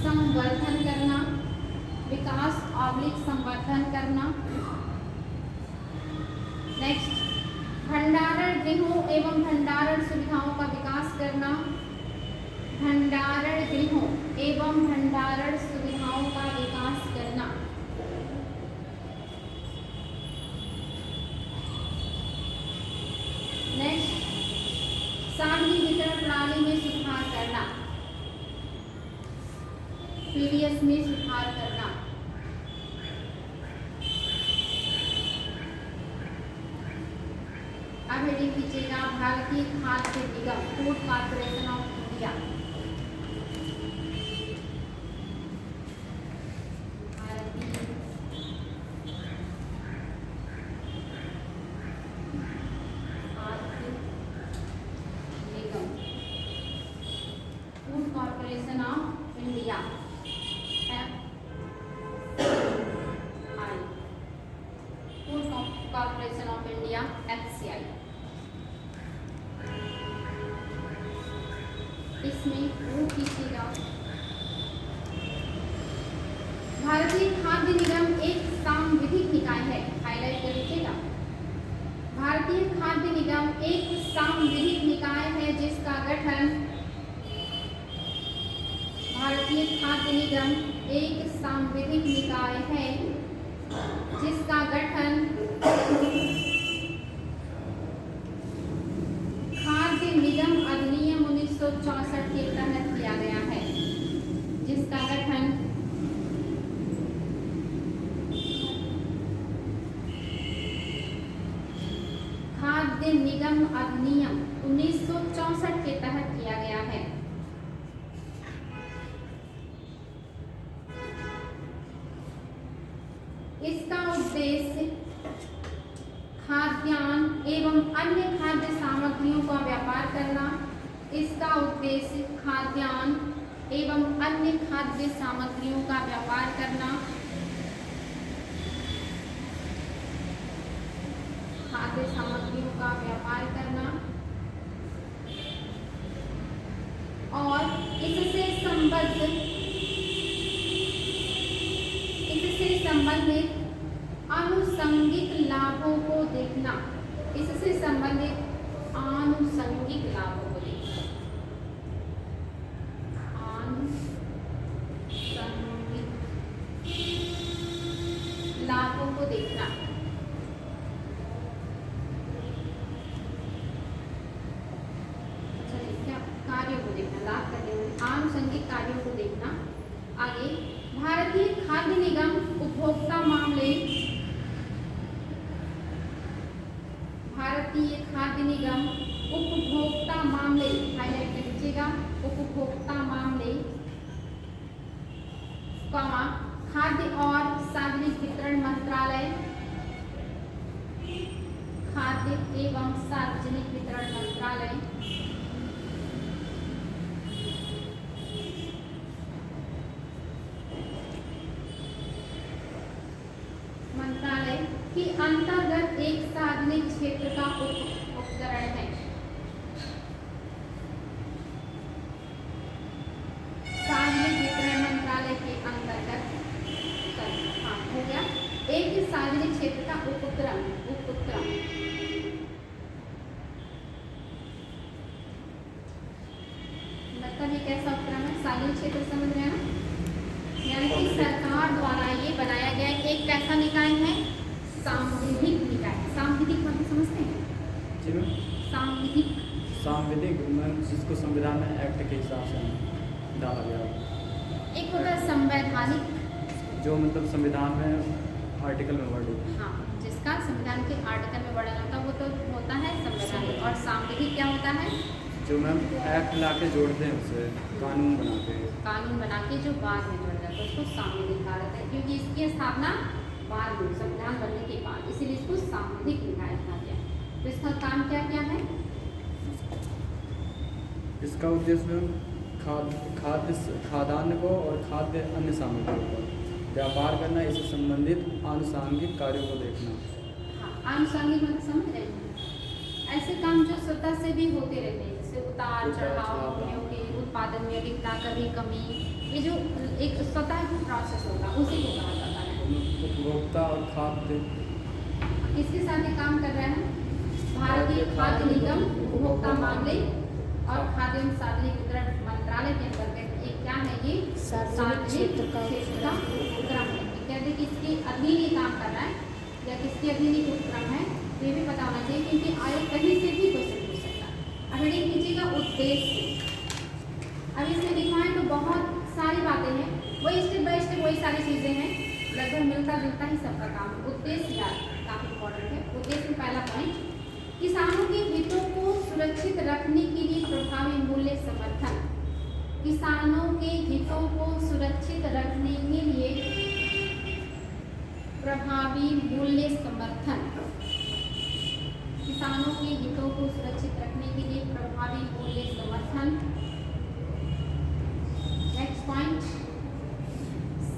A: संवर्धन करना, विकास और संवर्धन करना। नेक्स्ट, भंडारण गृहों एवं भंडारण सुविधाओं का विकास करना, भंडारण गृहों एवं भंडारण सुविधाओं का विकास करना। नेक्स्ट, सार्वजनिक वितरण प्रणाली में सुधार करना, PDS में सुधार करना। अब हेडिंग कीजिएगा, भारतीय खाद्य निगम, food corporation of India. Corporation of India, food corporation of India, FCI। इसमें वो कीजिएगा, भारतीय खाद्य निगम एक सांविधिक निकाय है, हाईलाइट कर लीजिएगा। भारतीय खाद्य निगम एक सांविधिक निकाय है जिसका गठन, भारतीय खाद्य निगम एक सांविधिक निकाय है जिसका गठन खाद्य निगम अधिनियम 1964 के तहत किया गया है, जिसका गठन खाद्य निगम अधिनियम 1964 के तहत किया गया है। इसका उद्देश्य खाद्यान्न एवं अन्य खाद्य सामग्रियों का व्यापार करना, इसका उद्देश्य खाद्यान्न एवं अन्य खाद्य सामग्रियों का व्यापार करना, खाद्य सामग्रियों का व्यापार करना और इससे संबंधित आनुषंगिक लाभों को देखना, इससे संबंधित आनुषंगिक लाभों को देखना, आनुषंगिक लाभों को देखना। कार्यों को देखना, लाभ करने वाले आनुषंगिक कार्यों को देखना। आगे, भारतीय खाद्य निगम उपभोक्ता मामले, भारतीय खाद्य निगम उपभोक्ता मामले, हाईलाइट कर लीजिएगा, उपभोक्ता मामले, खाद्य और सार्वजनिक वितरण मंत्रालय, खाद्य एवं सार्वजनिक वितरण मंत्रालय, के अंतर्गत एक सार्वजनिक क्षेत्र का उपकरण है। सार्वजनिक वितरण मंत्रालय के अंतर्गत सा उपक्रम है, सार्वजनिक क्षेत्र समझ रहे हैं ना, यानी कि सरकार द्वारा ये बनाया गया एक कैसा निकाय है, सांविधिक निकाय। सांविधिक मतलब समझते हैं,
B: जी मैम।
A: सांविधिक
B: सांविधिक मैम जिसको संविधान में एक्ट के हिसाब से डाला गया हो।
A: एक होता है संवैधानिक,
B: जो मतलब संविधान में आर्टिकल में वर्ड होता है।
A: हाँ, जिसका संविधान के आर्टिकल में वर्णन होता है वो तो होता है संवैधानिक। और सांविधिक क्या होता है,
B: जो मैम एक्ट ला के जोड़ते हैं उससे कानून बना के।
A: कानून बना के जो बाद में जोड़ा जाता है उसको सांविधिक कहा जाता है, क्योंकि इसकी स्थापना बाद में संविधान बनने के बाद, इसीलिए इसको सांविधिक निकाय कहा गया। तो इसका काम क्या क्या है,
B: इसका उद्देश्य में खाद्यान्न को और खाद्य अन्य सामग्रियों का व्यापार करना, इससे संबंधित आनुषांगिक कार्यों को देखना।
A: हाँ, आनुषंगिक मतलब समझ रहे हैं, ऐसे काम जो स्वतः से भी होते रहते हैं, जैसे उतार चढ़ाव कंपनियों के उत्पादन में अधिकता कभी कमी, ये जो एक स्वतः की प्रोसेस होगा उसी को कहा जाता है।
B: उपभोक्ता और खाद्य
A: किसके साथ ये काम कर रहे हैं, भारतीय खाद्य निगम, उपभोक्ता मामले और खाद्य एवं सार्वजनिक वितरण मंत्रालय के अंतर्गत एक क्या है, ये सार्वजनिक क्षेत्र का उपक्रम है। कहते हैं कि इसके अधीन ये काम कर रहा है या किसके अधीन ये उपक्रम है, ये भी पता होना चाहिए, क्योंकि आयोग कहीं से भी क्वेश्चन पूछ सकता है। अब हेडिंग कीजिएगा उद्देश्य। अब इसमें लिखा है तो बहुत सारी बातें हैं, वही स्टेप बाय स्टेप वही सारी चीज़ें हैं, लगभग मिलता जुलता ही सबका काम है। उद्देश्य यार काफ़ी इंपॉर्टेंट है। उद्देश्य में पहला पॉइंट, किसानों के हितों को सुरक्षित रखने के लिए प्रभावी मूल्य समर्थन। किसानों के हितों को सुरक्षित रखने के लिए प्रभावी मूल्य समर्थन। किसानों के हितों को सुरक्षित रखने के लिए प्रभावी मूल्य समर्थन। नेक्स्ट पॉइंट,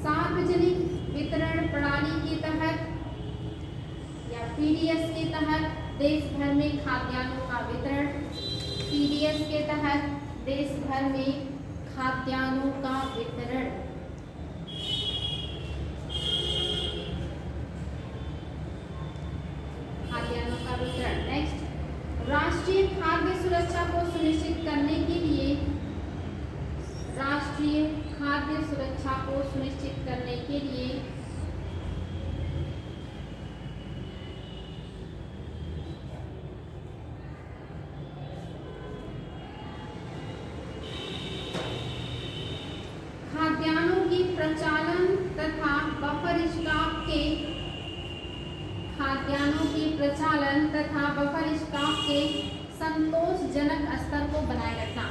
A: सार्वजनिक वितरण प्रणाली के तहत या पीडीएस के तहत देश भर में खाद्यान्नों का वितरण। पीडीएस के तहत देश भर में खाद्यान्नों का वितरण। खाद्यान्नों का वितरण। नेक्स्ट, राष्ट्रीय खाद्य सुरक्षा को सुनिश्चित करने के लिए, राष्ट्रीय खाद्य सुरक्षा को सुनिश्चित करने के लिए खाद्यान्नों की प्रचालन तथा बफर स्टॉक के, खाद्यान्नों की प्रचालन तथा बफर स्टॉक के संतोषजनक स्तर को बनाए रखना।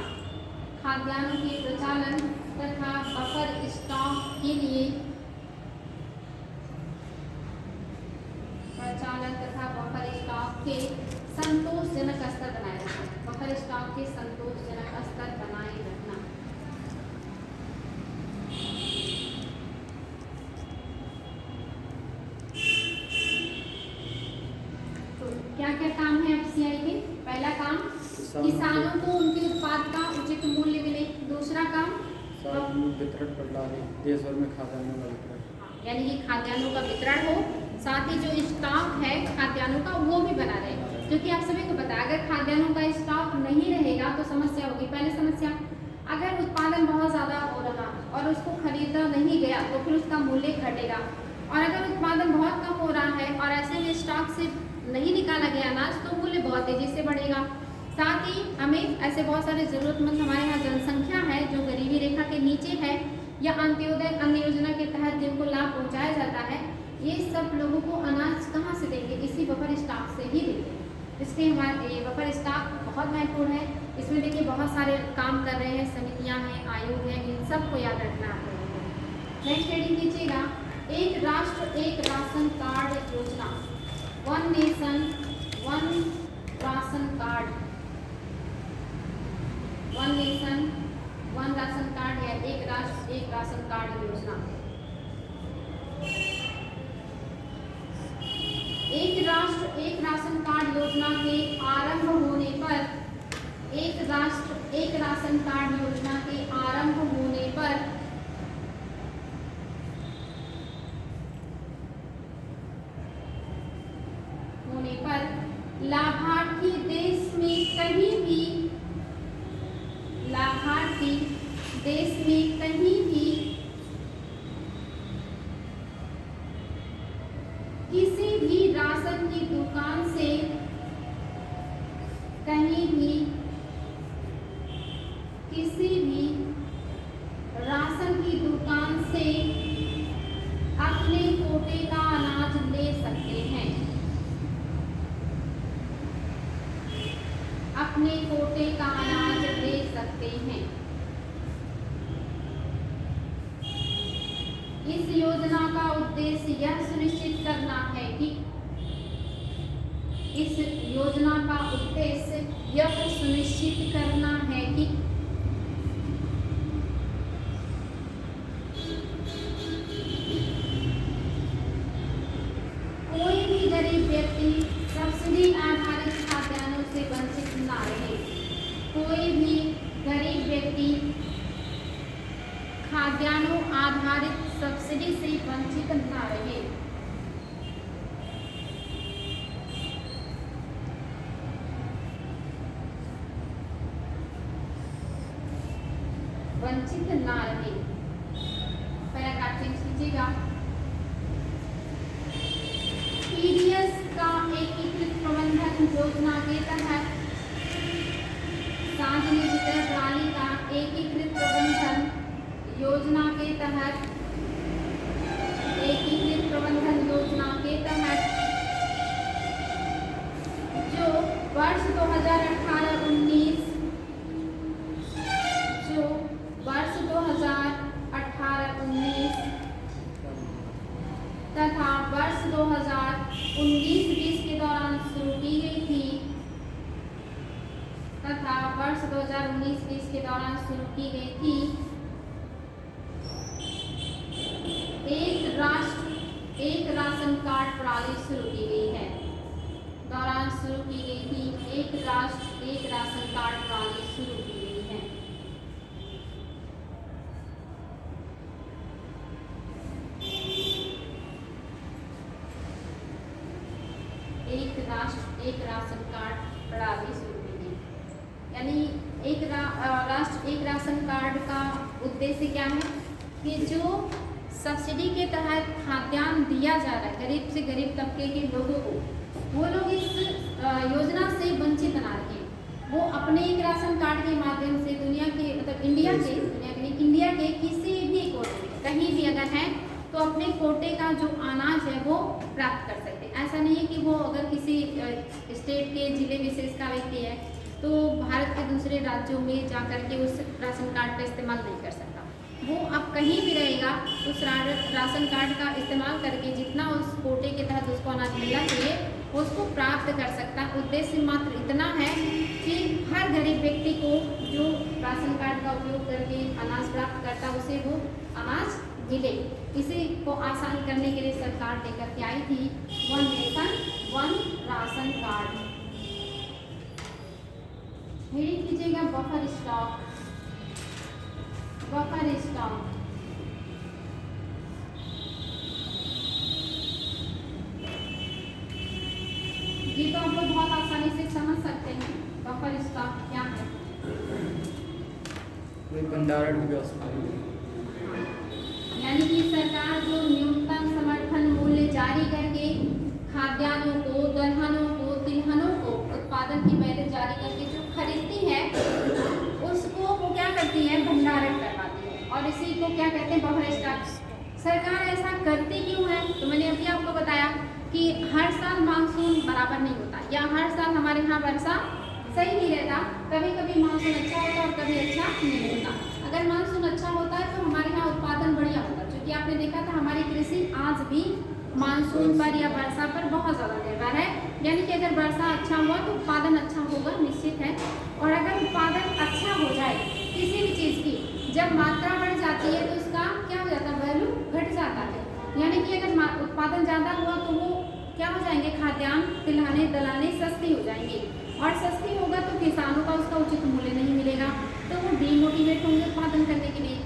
A: खाद्यान्नों के प्रचालन तथा बफर स्टॉक के लिए, प्रचालन तथा बफर स्टॉक के संतोषजनक स्तर बनाए रखना। बफर स्टॉक के संतोषजनक स्तर बनाए रखना। क्या क्या काम है एफसीआई के, पहला काम किसानों को उनके उत्पाद का उचित मूल्य मिले। दूसरा काम
B: वितरण प्रणाली, देश भर में खाद्यान्नों का वितरण,
A: यानी कि खाद्यान्नों का वितरण हो, साथ ही जो स्टॉक है खाद्यान्नों का वो भी बना रहे, क्योंकि आप सभी को पता है अगर खाद्यान्नों का स्टॉक नहीं रहेगा तो समस्या होगी। पहले समस्या, अगर उत्पादन बहुत ज़्यादा हो रहा और उसको खरीदा नहीं गया तो फिर उसका मूल्य घटेगा, और अगर उत्पादन बहुत कम हो रहा है और ऐसे में स्टॉक से नहीं निकाला गया अनाज तो मूल्य बहुत तेजी से बढ़ेगा। साथ ही हमें ऐसे बहुत सारे ज़रूरतमंद हमारे यहाँ जनसंख्या है जो गरीबी रेखा के नीचे है या अंत्योदय अन्न योजना के तहत जिनको लाभ पहुँचाया जाता है, ये सब लोगों को अनाज कहाँ से देंगे, इसी बफर स्टॉक से ही देंगे। इसलिए हमारे ये बफर स्टॉक बहुत महत्वपूर्ण है। इसमें देखिए बहुत सारे काम कर रहे हैं, समितियाँ हैं, आयोग हैं, इन सबको याद रखना आप लोगों को। नेक्स्ट हेडिंग कीजिएगा, एक राष्ट्र एक राशन कार्ड योजना। One nation one ration card, one nation one ration card या एक राष्ट्र एक राशन कार्ड योजना। एक राष्ट्र एक राशन कार्ड योजना के आरंभ होने पर, एक राष्ट्र एक राशन कार्ड योजना के आरंभ होने पर लाभार्थी देश में कहीं भी, लाभार्थी देश में कहीं भी किसी भी राशन की दुकान से कहीं भी किसी भी राशन की दुकान से अपने कोटे का अनाज ले सकते हैं, अपने कोटे का अनाज ले सकते हैं। इस योजना का उद्देश्य यह सुनिश्चित करना है कि इस योजना का उद्देश्य यह सुनिश्चित करना है कि कोई भी गरीब व्यक्ति सब्सिडी आधारित खाद्यान्नों से वंचित ना रहे। कोई भी गरीब व्यक्ति खाद्यान्नों आधारित सब्सिडी से वंचित ना रहे। वंचित ना रहे। पैराग्राफ चेंज कीजिएगा। पीडीएस का एकीकृत प्रबंधन योजना के तहत सार्वजनिक वितरण प्रणाली का एकीकृत प्रबंधन योजना के तहत एकीकृत प्रबंधन योजना के तहत जो वर्ष 2018-19 तथा वर्ष 2019-20 के दौरान शुरू की गई थी एक राष्ट्र एक राशन कार्ड प्रणाली शुरू की गई है। एक राष्ट्र एक राशन कार्ड प्रणाली शुरू की गई है। एक राष्ट्र एक राशन कार्ड प्रणाली शुरू की गई, यानी एक राष्ट्र एक राशन कार्ड का उद्देश्य क्या है कि जो सब्सिडी के तहत खाद्यान्न दिया जा रहा है गरीब से गरीब तबके के लोगों को, वो लोग इस योजना से वंचित ना रहे। वो अपने एक राशन कार्ड के माध्यम से दुनिया के मतलब इंडिया के किसी भी कोने में कहीं भी अगर है तो अपने कोटे का जो अनाज है वो प्राप्त कर सकते हैं। ऐसा नहीं है कि वो अगर किसी स्टेट के जिले विशेष का व्यक्ति है तो भारत के दूसरे राज्यों में जाकर के उस राशन कार्ड का इस्तेमाल नहीं कर सकता। वो अब कहीं भी रहेगा उस राशन कार्ड का इस्तेमाल करके जितना उस कोटे के तहत उसको अनाज मिलना चाहिए उसको प्राप्त कर सकता है। उद्देश्य मात्र इतना है कि हर गरीब व्यक्ति को जो राशन कार्ड का उपयोग करके अनाज प्राप्त करता है उसे वो अनाज मिले। इसी को आसान करने के लिए सरकार लेकर के आई थी one nation one ration card. Heading कीजिएगा बफर स्टॉक। बफर स्टॉक ये तो आप लोग बहुत आसानी से समझ सकते हैं। बफर स्टॉक क्या है?
B: कोई भंडारण की व्यवस्था,
A: यानी कि सरकार जो न्यूनतम समर्थन मूल्य जारी करके खाद्यान्नों को, दलहनों को, तिलहनों को उत्पादन की पहले जारी करके जो खरीदती है उसको वो क्या करती है? भंडारण करवाती है। और इसी को क्या कहते हैं? Buffer stock. सरकार ऐसा करती क्यों है? तो मैंने अभी आपको बताया कि हर साल मानसून बराबर नहीं होता या हर साल हमारे यहाँ वर्षा सही नहीं रहता। कभी कभी मानसून अच्छा होता है और कभी अच्छा नहीं होता। अगर मानसून अच्छा होता है तो हमारे यहाँ उत्पादन बढ़िया होगा, क्योंकि आपने देखा था हमारी कृषि आज भी मानसून पर या वर्षा पर बहुत ज़्यादा निर्भर है। यानी कि अगर वर्षा अच्छा हुआ तो उत्पादन अच्छा होगा, निश्चित है। और अगर उत्पादन अच्छा हो जाए किसी भी चीज़ की, जब मात्रा बढ़ जाती है तो उसका क्या हो जाता है? वैल्यू घट जाता है। यानी कि अगर उत्पादन ज़्यादा हुआ तो वो क्या हो जाएंगे? खाद्यान्न, तिलहने, दलहने सस्ती हो जाएंगी और सस्ती होगा तो किसानों का उसका उचित मूल्य नहीं मिलेगा, तो वो डीमोटिवेट होंगे उत्पादन करने के लिए।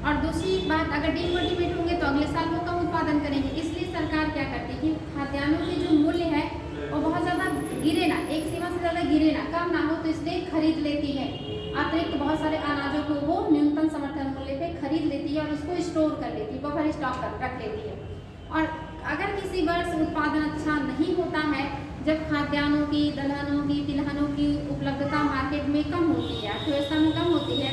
A: और दूसरी बात, अगर डीमोटिवेट होंगे तो अगले साल वो कम उत्पादन करेंगे। इसलिए सरकार क्या करती है कि खाद्यान्नों के जो मूल्य है वो बहुत ज़्यादा गिरे ना, एक सीमा से ज़्यादा गिरे ना, कम ना हो, तो इसलिए खरीद लेती है। अतिरिक्त बहुत सारे अनाजों को वो है और उसको स्टोर कर लेती है, बफर स्टॉक रख लेती है। और अगर किसी वर्ष उत्पादन अच्छा नहीं होता है, जब खाद्यान्नों की, दलहनों की, तिलहनों की उपलब्धता मार्केट में कम होती है, अर्थव्यवस्था में कम होती है,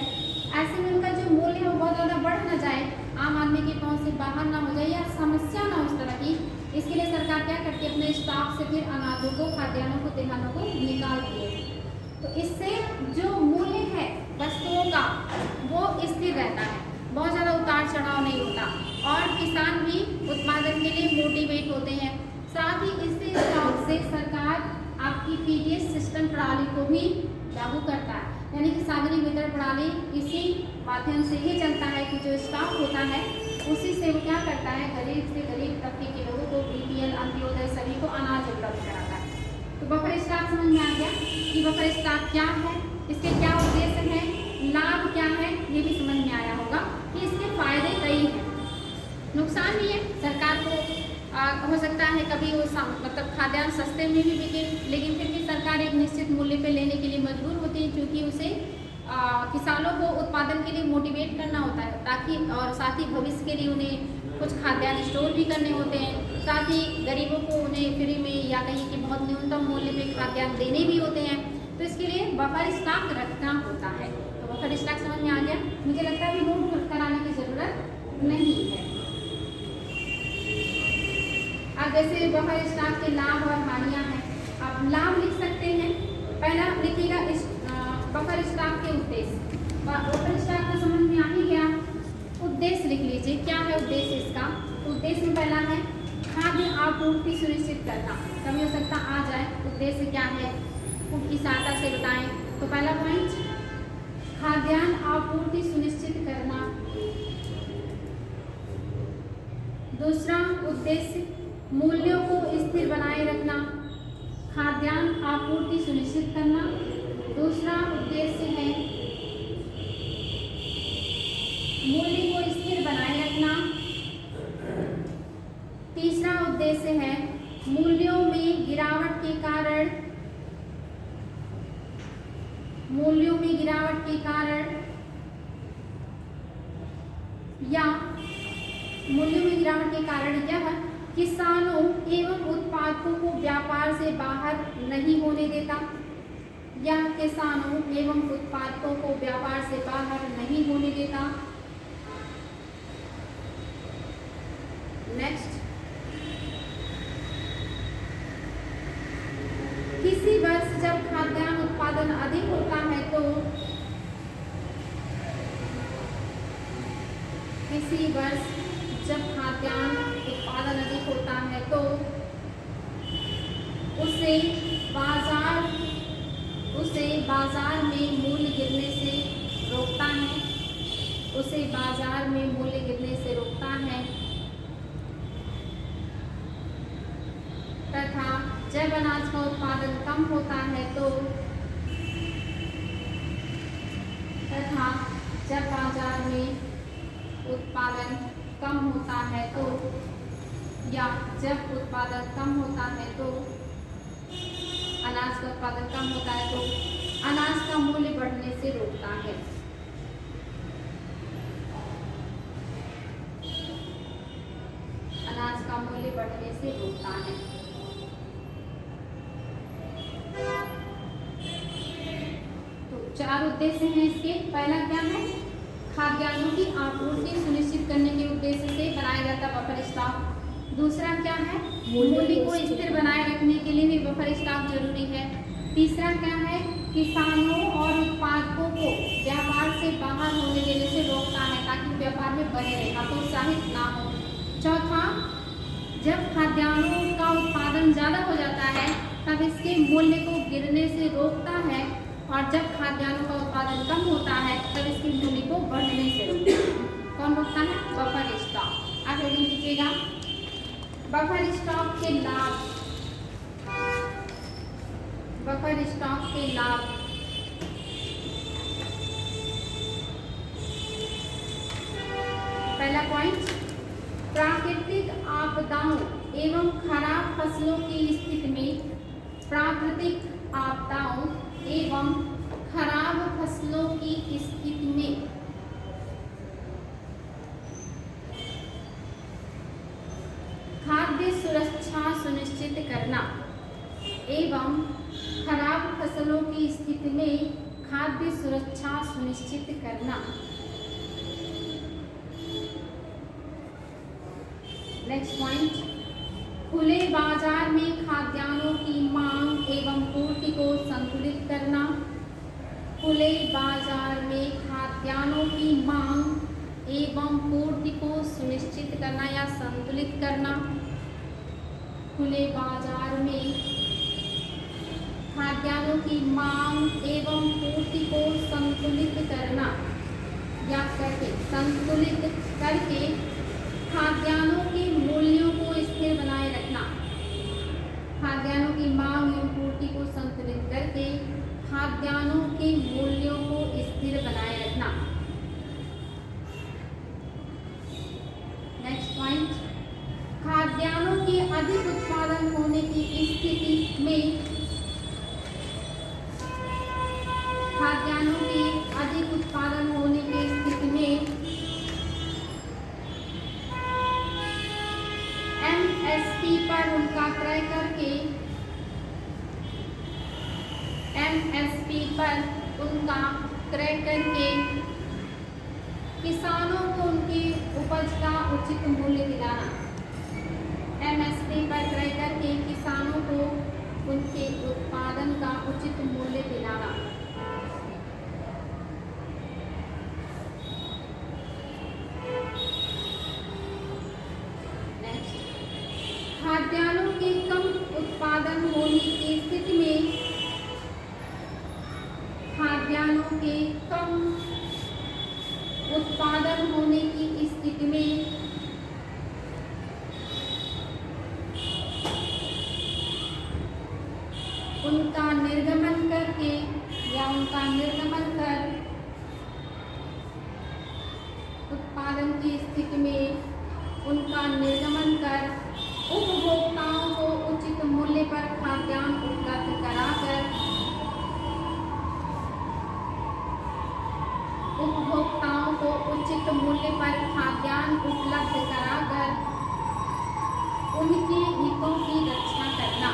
A: ऐसे में उनका जो मूल्य है वो बहुत ज़्यादा बढ़ ना जाए, आम आदमी की पहुंच से बाहर ना हो जाए या समस्या ना हो उस तरह की, इसके लिए सरकार क्या करती है, अपने स्टॉक से फिर अनाजों को, खाद्यान्नों को, तिलहनों को निकालती है। तो इससे जो मूल्य है वस्तुओं का वो स्थिर रहता है, बहुत ज़्यादा उतार चढ़ाव नहीं होता और किसान भी उत्पादन के लिए मोटिवेट होते हैं। साथ ही इससे स्टॉक से सरकार आपकी पीडीएस सिस्टम प्रणाली को भी लागू करता है, यानी कि सार्वजनिक वितरण प्रणाली इसी माध्यम से ही चलता है कि जो स्टॉक होता है उसी से वो क्या करता है, गरीब से गरीब तबके के लोगों को, बीपीएल, अंत्योदय सभी को अनाज उपलब्ध कराता है। तो बफर स्टॉक समझ में आ गया कि बफर स्टॉक क्या है, इसके क्या उद्देश्य है, लाभ क्या है, ये भी समझ में आया होगा कि इसके फायदे कई हैं, नुकसान भी है। सरकार को हो सकता है कभी वो मतलब खाद्यान्न सस्ते में भी बिके, लेकिन फिर भी सरकार एक निश्चित मूल्य पे लेने के लिए मजबूर होती है, क्योंकि उसे किसानों को उत्पादन के लिए मोटिवेट करना होता है, ताकि और साथ ही भविष्य के लिए उन्हें कुछ खाद्यान्न स्टोर भी करने होते हैं, साथ ही गरीबों को उन्हें फ्री में या कहीं कि बहुत न्यूनतम मूल्य में खाद्यान्न देने भी होते हैं। तो इसके लिए बफर स्टॉक रखना होता है। तो बफर स्टॉक समझ में आ गया, मुझे लगता है अभी नोट कराने की ज़रूरत नहीं है। अब जैसे बफर स्टॉक के लाभ और हानियाँ हैं, आप लाभ लिख सकते हैं। पहला लिखिएगा बफर स्टॉक के उद्देश्य, बफर स्टॉक का समझ में आ ही गया। उद्देश्य लिख लीजिए, क्या है उद्देश्य इसका। उद्देश्य में पहला है खाद्य आपूर्ति सुनिश्चित करना, कभी हो सकता आ जाए, उद्देश्य क्या है उनकी सहायता से बताएं। तो पहला पॉइंट खाद्यान्न आपूर्ति सुनिश्चित करना। दूसरा उद्देश्य मूल्यों को स्थिर बनाए रखना, खाद्यान्न आपूर्ति सुनिश्चित करना दूसरा उद्देश्य है। मूल्य को स्थिर बनाए रखना। तीसरा उद्देश्य है मूल्यों में गिरावट के कारण यह किसानों एवं उत्पादकों को व्यापार से बाहर नहीं होने देता, नेक्स्ट, किसी वर्ष जब खाद्यान्न उत्पादन अधिक होता है तो उसे बाजार में मूल्य गिरने से रोकता है तथा जब अनाज का उत्पादन कम होता है तो जब बाजार में उत्पादन कम होता है तो या जब उत्पादन कम होता है तो अनाज का उत्पादन कम होता है तो अनाज का मूल्य बढ़ने से रोकता है। तो चार उद्देश्य हैं इसके। पहला क्या है, खाद्यान्नों की आपूर्ति सुनिश्चित करने के उद्देश्य से बनाया जाता बफर स्टॉक। दूसरा क्या है, मूल्य को स्थिर बनाए रखने के लिए भी बफर स्टॉक जरूरी है। तीसरा क्या है, किसानों और उत्पादकों को व्यापार से बाहर होने देने से रोकता है ताकि व्यापार में बने रहे, हतोत्साहित ना हो। चौथा, जब खाद्यान्नों का उत्पादन ज़्यादा हो जाता है तब इसके मूल्य को गिरने से रोकता है और जब खाद्यान्नों का उत्पादन कम होता है तब इसके मूल्य को बढ़ने से रोकता है। कौन रोकता है, बफर स्टॉक। आप हेडिंग कीजिएगा, बफर स्टॉक के लाभ। बफर स्टॉक के लाभ, पहला पॉइंट, प्राकृतिक आपदाओं एवं खराब फसलों की स्थिति में सुनिश्चित करना एवं खराब फसलों की स्थिति में खाद्य सुरक्षा सुनिश्चित करना। नेक्स्ट पॉइंट, खुले बाजार में खाद्यान्नों की मांग एवं पूर्ति को संतुलित करना। खुले बाजार में खाद्यान्नों की मांग एवं पूर्ति को सुनिश्चित करना या संतुलित करना। खुले बाजार में खाद्यान्नों की मांग एवं पूर्ति को संतुलित करना या संतुलित करके खाद्यान्नों के मूल्यों को स्थिर बनाए रखना। खाद्यान्नों की मांग एवं पूर्ति को संतुलित करके खाद्यान्नों के मूल्यों को स्थिर बनाए रखना। नेक्स्ट पॉइंट, खाद्यान्नों के अधिक उत्पादन होने की स्थिति में खाद्यान्नों के अधिक उत्पादन होने की स्थिति में एमएसपी पर उनका क्रय करके किसानों को उनकी उपज का उचित मूल्य दिलाना। एमएसपी पर क्रय करके किसानों को उनके उत्पादन का उचित मूल्य दिलाना। खाद्यान्नों के कम उत्पादन होने की स्थिति में खाद्यान्नों के कम उत्पादन होने की स्थिति में उनका निर्गमन करके या उनका निर्गमन कर उत्पादन की स्थिति में उनका निर्गमन कर उपभोक्ताओं को उचित मूल्य पर खाद्यान्न उपलब्ध कराकर उपभोक्ताओं को उचित मूल्य पर खाद्यान्न उपलब्ध कराकर उनके हितों की रक्षा करना।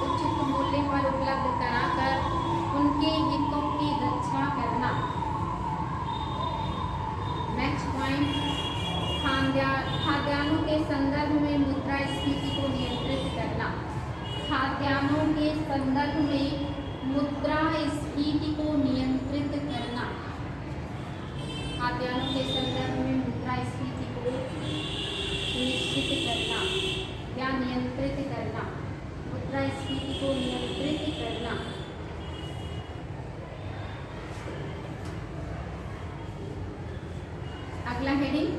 A: उचित मूल्य पर उपलब्ध कराकर उनके हितों की रक्षा करना। नेक्स्ट पॉइंट, खाद्यान्नों के संदर्भ में मुद्रास्फीति को नियंत्रित करना। खाद्यान्नों के संदर्भ में मुद्रास्फीति को नियंत्रित करना। खाद्यान्नों के संदर्भ में मुद्रास्फीति को सुनिश्चित करना या नियंत्रित करना। मुद्रास्फीति को नियंत्रित करना। अगला हेडिंग,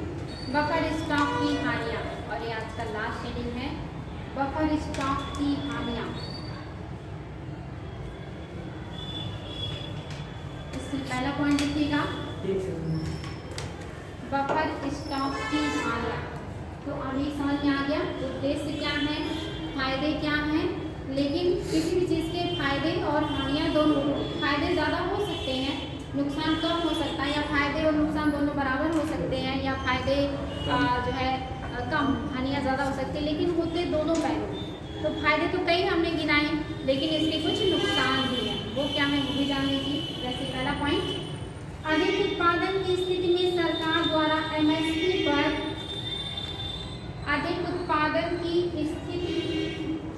A: बफर स्टॉक की हानियां, और ये आज का लास्ट हेडिंग है, बफर स्टॉक की हानियां। इसमें पहला पॉइंट लिखिएगा, बफर स्टॉक की हानियां। तो अभी समझ में आ गया उद्देश्य क्या है, फायदे क्या हैं। लेकिन किसी भी चीज़ के फायदे और हानियां दोनों, फायदे ज़्यादा हो सकते हैं, नुकसान कम हो सकता है, या फायदे और नुकसान दोनों बराबर हो सकते हैं, या फायदे जो है कम, हानियां ज़्यादा हो सकती है, लेकिन होते दोनों पहलू। तो फायदे तो कई हमने गिनाए, लेकिन इसके कुछ नुकसान भी हैं, वो क्या है वो भी जान लीजिए। जैसे पहला पॉइंट, अधिक उत्पादन की स्थिति में सरकार द्वारा एमएसपी पर, अधिक उत्पादन की स्थिति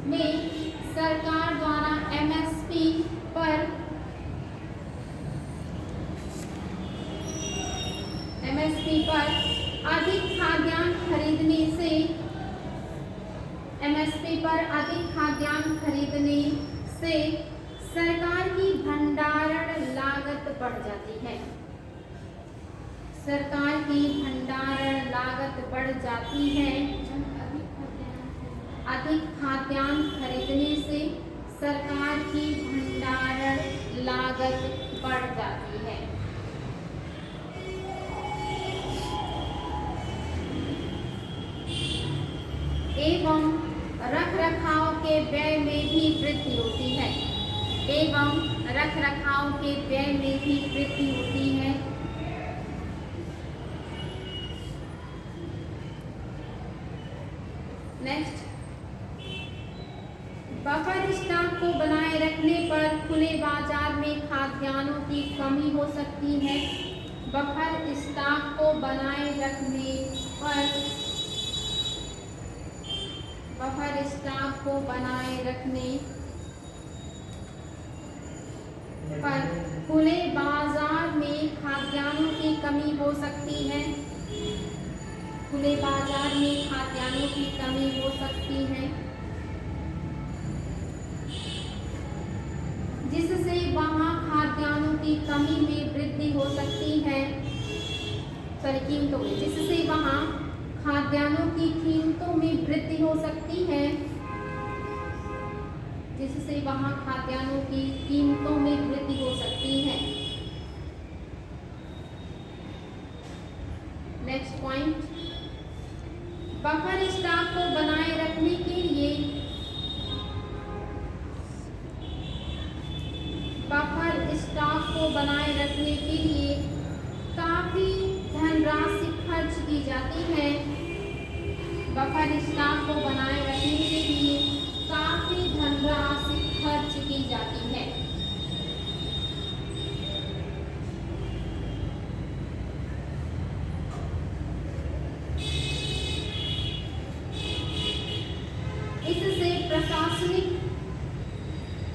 A: में सरकार द्वारा एमएसपी पर अधिक खाद्यान्न खरीदने से एमएसपी पर अधिक खाद्यान्न खरीदने से सरकार की भंडारण लागत बढ़ जाती है। सरकार की भंडारण लागत बढ़ जाती है। अधिक खाद्यान्न खरीदने से सरकार की भंडारण लागत बढ़ जाती है। एवं रखरखाव के व्यय में भी वृद्धि होती है। एवं रखरखाव के व्यय में भी वृद्धि होती है। नेक्स्ट, की कमी हो सकती है। बफर स्टॉक को बनाए रखने पर खुले बाजार में खाद्यान्नों की कमी हो सकती है। खुले बाजार में खाद्यान्नों की कमी हो सकती है, जिससे वहां खाद्यान्नों की कमी में वृद्धि हो सकती है। कीमतों में, जिससे वहां खाद्यान्नों की कीमतों में वृद्धि हो सकती है, जिससे वहां खाद्यान्नों की कीमतों में वृद्धि हो सकती है। नेक्स्ट पॉइंट, बफर स्टॉक को बनाए रखने के लिए काफी धनराशि खर्च की जाती है। बफर स्टॉक को बनाए रखने के लिए काफी धनराशि खर्च की जाती है।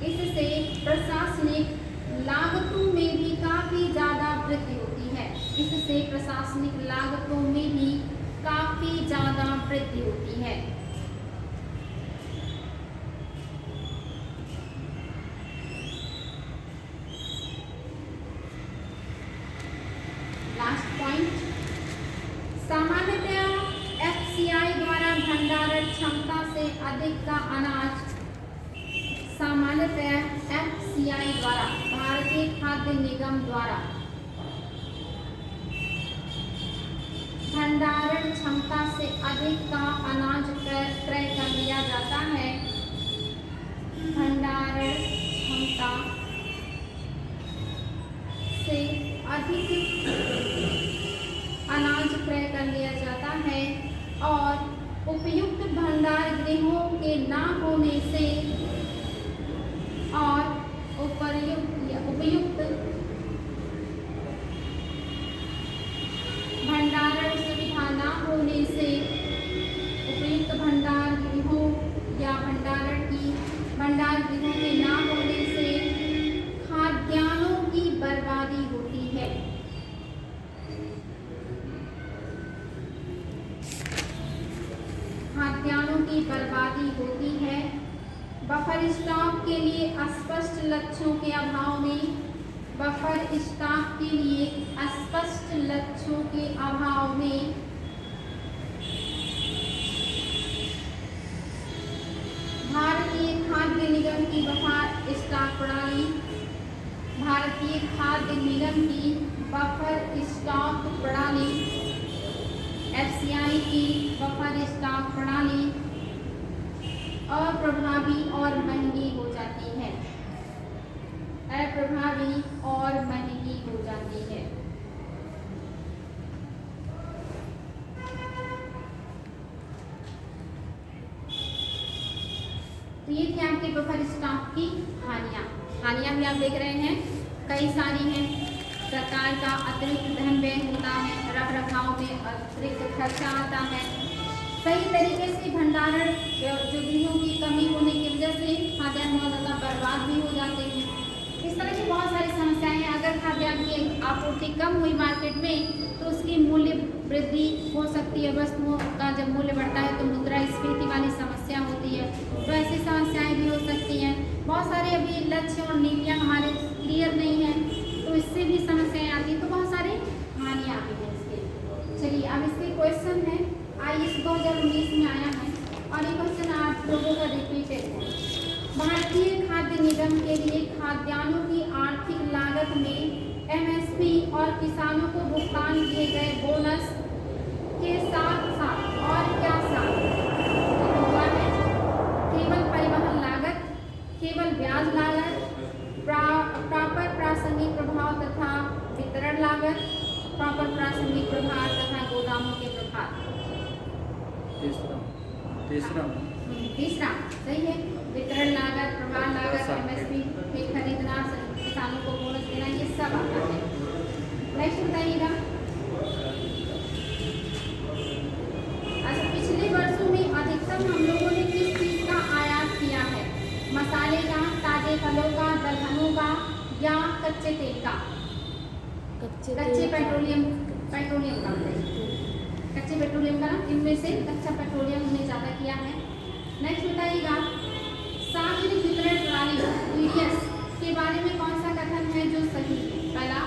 A: इससे प्रशासनिक लागतों में भी काफी ज्यादा वृद्धि होती है। इससे प्रशासनिक लागतों में भी काफी ज्यादा वृद्धि होती है। लास्ट पॉइंट, सामान्यतः एफसीआई द्वारा भंडारण क्षमता से अधिक का अनाज भारतीय खाद्य निगम द्वारा भंडारण क्षमता से अधिक का अनाज क्रय कर लिया जाता है। भंडारण क्षमता से अधिक अनाज क्रय कर लिया जाता है और उपयुक्त भंडार गृहों के न होने से और उपयुक्त भंडारण सुविधा न होने से, उपयुक्त भंडार गृहों या भंडार गृहों के न होने से खाद्यान्नों की बर्बादी होती है। खाद्यान्नों की बर्बादी होती है। बफर स्टॉक के लिए स्पष्ट लक्ष्यों के अभाव में भारतीय खाद्य निगम की बफर स्टॉक प्रणाली एफसीआई की बफर स्टॉक प्रणाली अप्रभावी और महंगी हो जाती है। तो ये थी आपके बफर स्टॉक की हानियां भी आप देख रहे हैं, कई सारी हैं। सरकार का अतिरिक्त धन व्यय होता है, रख रखाव में अतिरिक्त खर्चा आता है। सही तरीके से भंडारण जो गृहों की कमी होने की वजह से खाद्यान्न बहुत ज़्यादा बर्बाद भी हो जाते हैं। इस तरह की बहुत सारी समस्याएं हैं। अगर खाद्यान्न की आपूर्ति कम हुई मार्केट में तो उसकी मूल्य वृद्धि हो सकती है। वस्तुओं का जब मूल्य बढ़ता है तो मुद्रास्फीति वाली समस्या होती है, तो ऐसी समस्याएं भी हो सकती हैं। बहुत सारे अभी लक्ष्य और नीतियाँ हमारे क्लियर नहीं हैं, तो इससे भी समस्याएं आती हैं। तो बहुत सारी हानियाँ भी हैं इसके। चलिए अब इसके क्वेश्चन है, IAS 2019 में आया है और ये क्वेश्चन आप लोगों का रिपीटेड है। भारतीय खाद्य निगम के लिए खाद्यान्नों की आर्थिक लागत में MSP और किसानों को भुगतान किए गए बोनस के साथ साथ और क्या हुआ है? केवल परिवहन लागत, केवल ब्याज लागत, प्रॉपर प्रासंगिक प्रभाव तथा वितरण लागत, प्रॉपर प्रासंगिक प्रभाव तथा गोदामों के प्रभाव। तीसरा सही है। वितरण लागत, प्रभार लागत, MSP के खरीदना किसानों को बोनस देना, ये सब आता है। नेक्स्ट बताइएगा। अच्छा, पिछले वर्षों में अधिकतम हम लोगों ने किस चीज़ का आयात किया है? मसाले का, ताजे फलों का, दलहनों का या कच्चे तेल का? कच्चे पेट्रोलियम का बताइए। कच्चे पेट्रोलियम का ना, इनमें से कच्चा पेट्रोलियम हमने ज़्यादा किया है। नेक्स्ट बताइएगा, सार्वजनिक वितरण प्रणाली (EDS) के बारे में कौन सा कथन है जो सही है? पहला,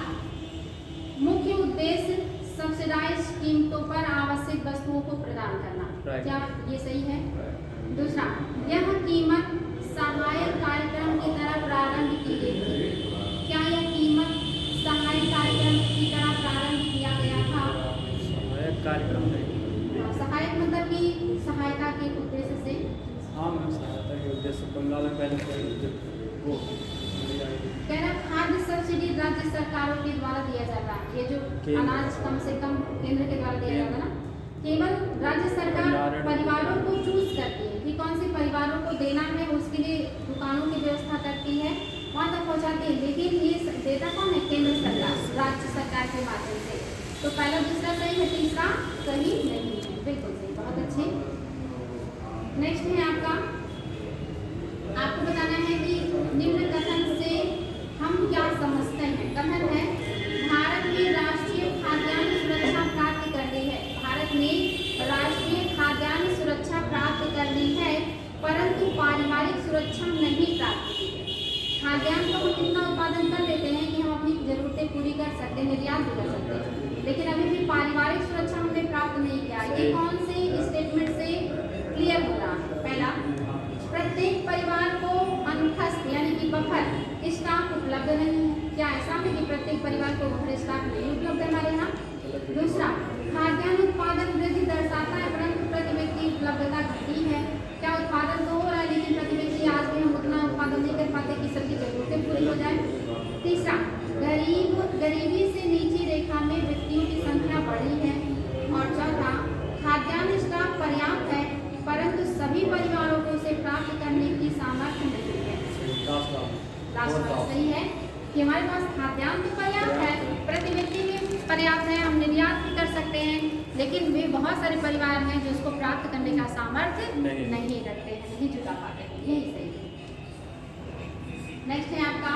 A: मुख्य उद्देश्य सब्सिडाइज कीमतों पर आवश्यक वस्तुओं को प्रदान करना। क्या ये सही है? दूसरा, यह कीमत सहायक कार्यक्रम की तरह प्रारंभ की गई थी। क्या यह कीमत सहायक कार्यक्रम की तरह प्रारंभ किया गया था?
B: सहायक कार्यक्रम है।
A: सहायक मतलब कि सहायता के उद्देश्य से।
B: हाँ मैम, सहायता के उद्देश्य बंगाल में पहले वो
A: कह रहा खाद्य सब्सिडी राज्य सरकारों के द्वारा दिया जाता है। ये जो अनाज कम से कम केंद्र के द्वारा दिया जाता है ना, केवल राज्य सरकार परिवारों को चूज करती है कि कौन से परिवारों को देना है, उसके लिए दुकानों की व्यवस्था करती है, वहाँ तक पहुँचाती है। लेकिन ये देता कौन है? केंद्र सरकार, राज्य सरकार के माध्यम से। तो पहला दूसरा सही है, तीसरा सही नहीं है। बिल्कुल सही, बहुत अच्छे। नेक्स्ट है आपको बताना है कि निम्न कथन से हम क्या समझते हैं। कथन है, भारत ने राष्ट्रीय खाद्यान्न सुरक्षा प्राप्त कर ली है। भारत ने राष्ट्रीय खाद्यान्न सुरक्षा प्राप्त कर ली है, परंतु पारिवारिक सुरक्षा नहीं प्राप्त की है। खाद्यान्न को हम इतना उत्पादन कर लेते हैं कि हम अपनी जरूरतें पूरी कर सकते हैं, निर्यात भी कर सकते हैं, लेकिन अभी भी पारिवारिक सुरक्षा हमने प्राप्त नहीं किया। ये कौन से स्टेटमेंट से क्लियर हो रहा है? पहला, प्रत्येक परिवार को अनुपस्थ यानी कि बफर स्टॉक उपलब्ध नहीं है। क्या ऐसा है कि प्रत्येक परिवार को बफर स्टॉक नहीं उपलब्ध है हमारे यहाँ? दूसरा, खाद्यान्न उत्पादन वृद्धि दर्शाता है, परंतु प्रति व्यक्ति उपलब्धता घटी है। क्या उत्पादन तो हो रहा है, लेकिन प्रति व्यक्ति आज भी हम उतना उत्पादन नहीं कर पाते कि सबकी जरूरतें पूरी हो जाए। तीसरा, गरीबी से नीची रेखा में व्यक्तियों की संख्या बढ़ी है। और चौथा, खाद्यान्न स्टॉक पर्याप्त है, परंतु सभी परिवारों को उसे प्राप्त करने की सामर्थ्य नहीं है। लास्ट बात सही है कि हमारे पास खाद्यान्न तो पर्याप्त है, प्रति व्यक्ति भी पर्याप्त है, हम निर्यात भी कर सकते हैं, लेकिन वे बहुत सारे परिवार हैं जो उसको प्राप्त करने का सामर्थ्य नहीं रखते हैं, नहीं जुटा पाते हैं। यही सही है। नेक्स्ट है आपका,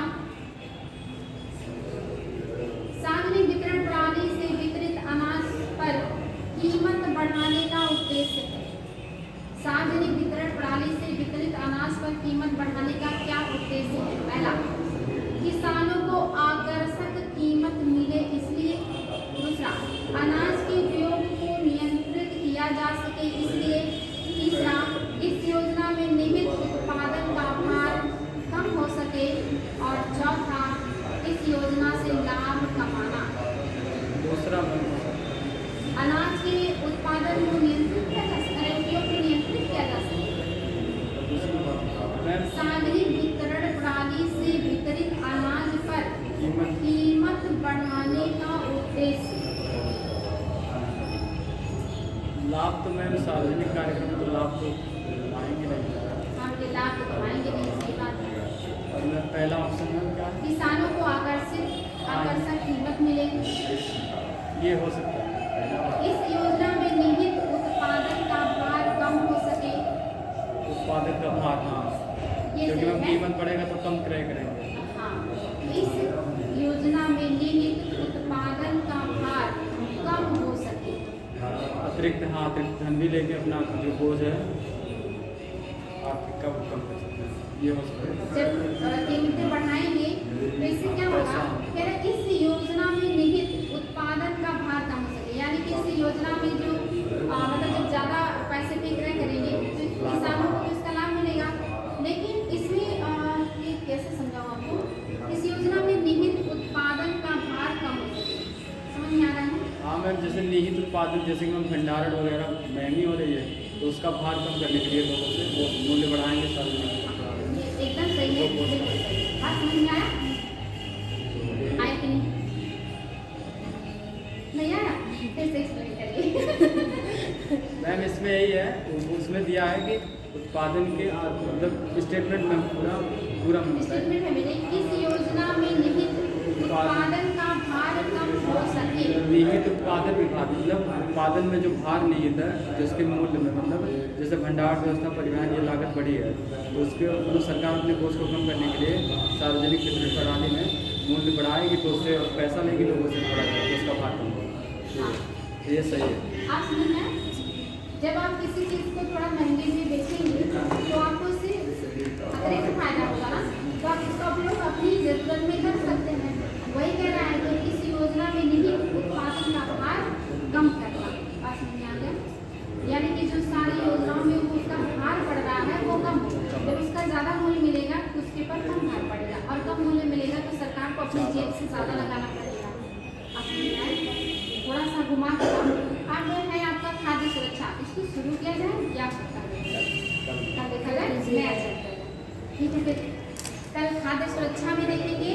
A: सार्वजनिक वितरण प्रणाली से वितरित अनाज पर कीमत बढ़ाने का उद्देश्य है। सार्वजनिक वितरण प्रणाली से वितरित अनाज पर कीमत बढ़ाने का क्या उद्देश्य है? पहला, किसानों को आकर्षक कीमत मिले इसलिए। दूसरा, अनाज के उपयोग को नियंत्रित किया जा सके इसलिए। तीसरा, इस योजना में निहित उत्पादन का भार कम हो सके। और चौथा, इस योजना से लाभ कमाना।
B: दूसरा,
A: अनाज के उत्पादन को नियंत्रित किया जा सके, उपयोग को नियंत्रित किया जा सके। सार्वजनिक वितरण प्रणाली से वितरित अनाज पर कीमत बढ़ाने का उद्देश्य।
B: लाभ तो मैम सार्वजनिक कार्यक्रम में तो लाभ तो पाएंगे नहीं।
A: हम ये लाभ तो कमाएंगे नहीं, सही बात है।
B: और मैं पहला ऑप्शन में क्या है?
A: किसानों को आकर्षक कीमत मिले,
B: ये हो सकता है।
A: इस योजना में निहित उत्पादन का भार कम हो सके।
B: उत्पादन का भार, हाँ,
A: ये
B: क्योंकि
A: सही
B: हम
A: है।
B: कीमत बढ़ेगा तो कम क्रय करेंगे।
A: हाँ, इस योजना में निहित उत्पादन का भार कम हो सके।
B: अतिरिक्त धन भी लेके अपना जो बोझ है आर्थिक का कम कर सकते हैं। ये हो सकता है।
A: जब कीमतें बढ़ाएंगे तो इससे क्या होगा? कह रहे इस योजना में निहित उत्पादन का भार कम हो सके, यानी कि इस योजना में जो मतलब जब ज़्यादा पैसे पे क्रय करेंगे तो किसानों को इसका लाभ मिलेगा। लेकिन इसमें ये कैसे समझाऊँ आपको? इस योजना में निहित उत्पादन का भार कम हो सके, समझ में आ रहा है?
B: हाँ मैम, जैसे निहित उत्पादन, जैसे कि हम भंडारण वगैरह महंगी हो रही है तो उसका भार कम करने के लिए लोगों से वो मूल्य बढ़ाएंगे सार्वजनिक।
A: एकदम सही है, बिल्कुल सही। बात समझ में आया? आया कि नहीं? नहीं आया? फिर से एक्सप्लेन करिए।
B: मैम इसमें यही है, उसमें दिया है कि उत्पादन के मतलब स्टेटमेंट में पूरा पूरा में होता है।
A: स्टेटमेंट है मेरे, किस योजना में निहित उत्पादन का भार कम हो सके।
B: निहित उत्पादन विभाग मतलब उत्पादन में जो भार निहित है, जिसके मूल्य में मतलब जैसे भंडार व्यवस्था, परिवहन, ये लागत बढ़ी है तो उसके मतलब सरकार अपने बोझ को कम करने के लिए सार्वजनिक वितरण प्रणाली में मूल्य बढ़ाएगी, तो उससे पैसा लेगी लोगों से, थोड़ा तो उसका भार कम होगा। ये सही है।
A: आप समझ में, जब आप किसी चीज़ को थोड़ा महंगे में बेचेंगे तो आपको उससे अतिरिक्त फायदा होगा ना, तो आप इसका उपयोग अपनी जरूरत में कर सकते हैं। वही कह रहा है कि इस योजना में निहित उत्पादन का भार कम करना। बात समझ में आ गया? यानी कि जो सारी योजनाओं में वो उसका भार बढ़ रहा है वो कम हो, जब उसका ज़्यादा मूल्य मिलेगा तो उसके पर कम भार पड़ेगा, और कम मूल्य मिलेगा तो सरकार को अपनी जेब से ज़्यादा लगाना पड़ेगा। आप समझ में आए? थोड़ा सा घुमा कर अब है आपका खाद्य सुरक्षा, इसको शुरू किया जाए या कल देखा जाए? ठीक है, फिर कल खाद्य सुरक्षा में देखेंगे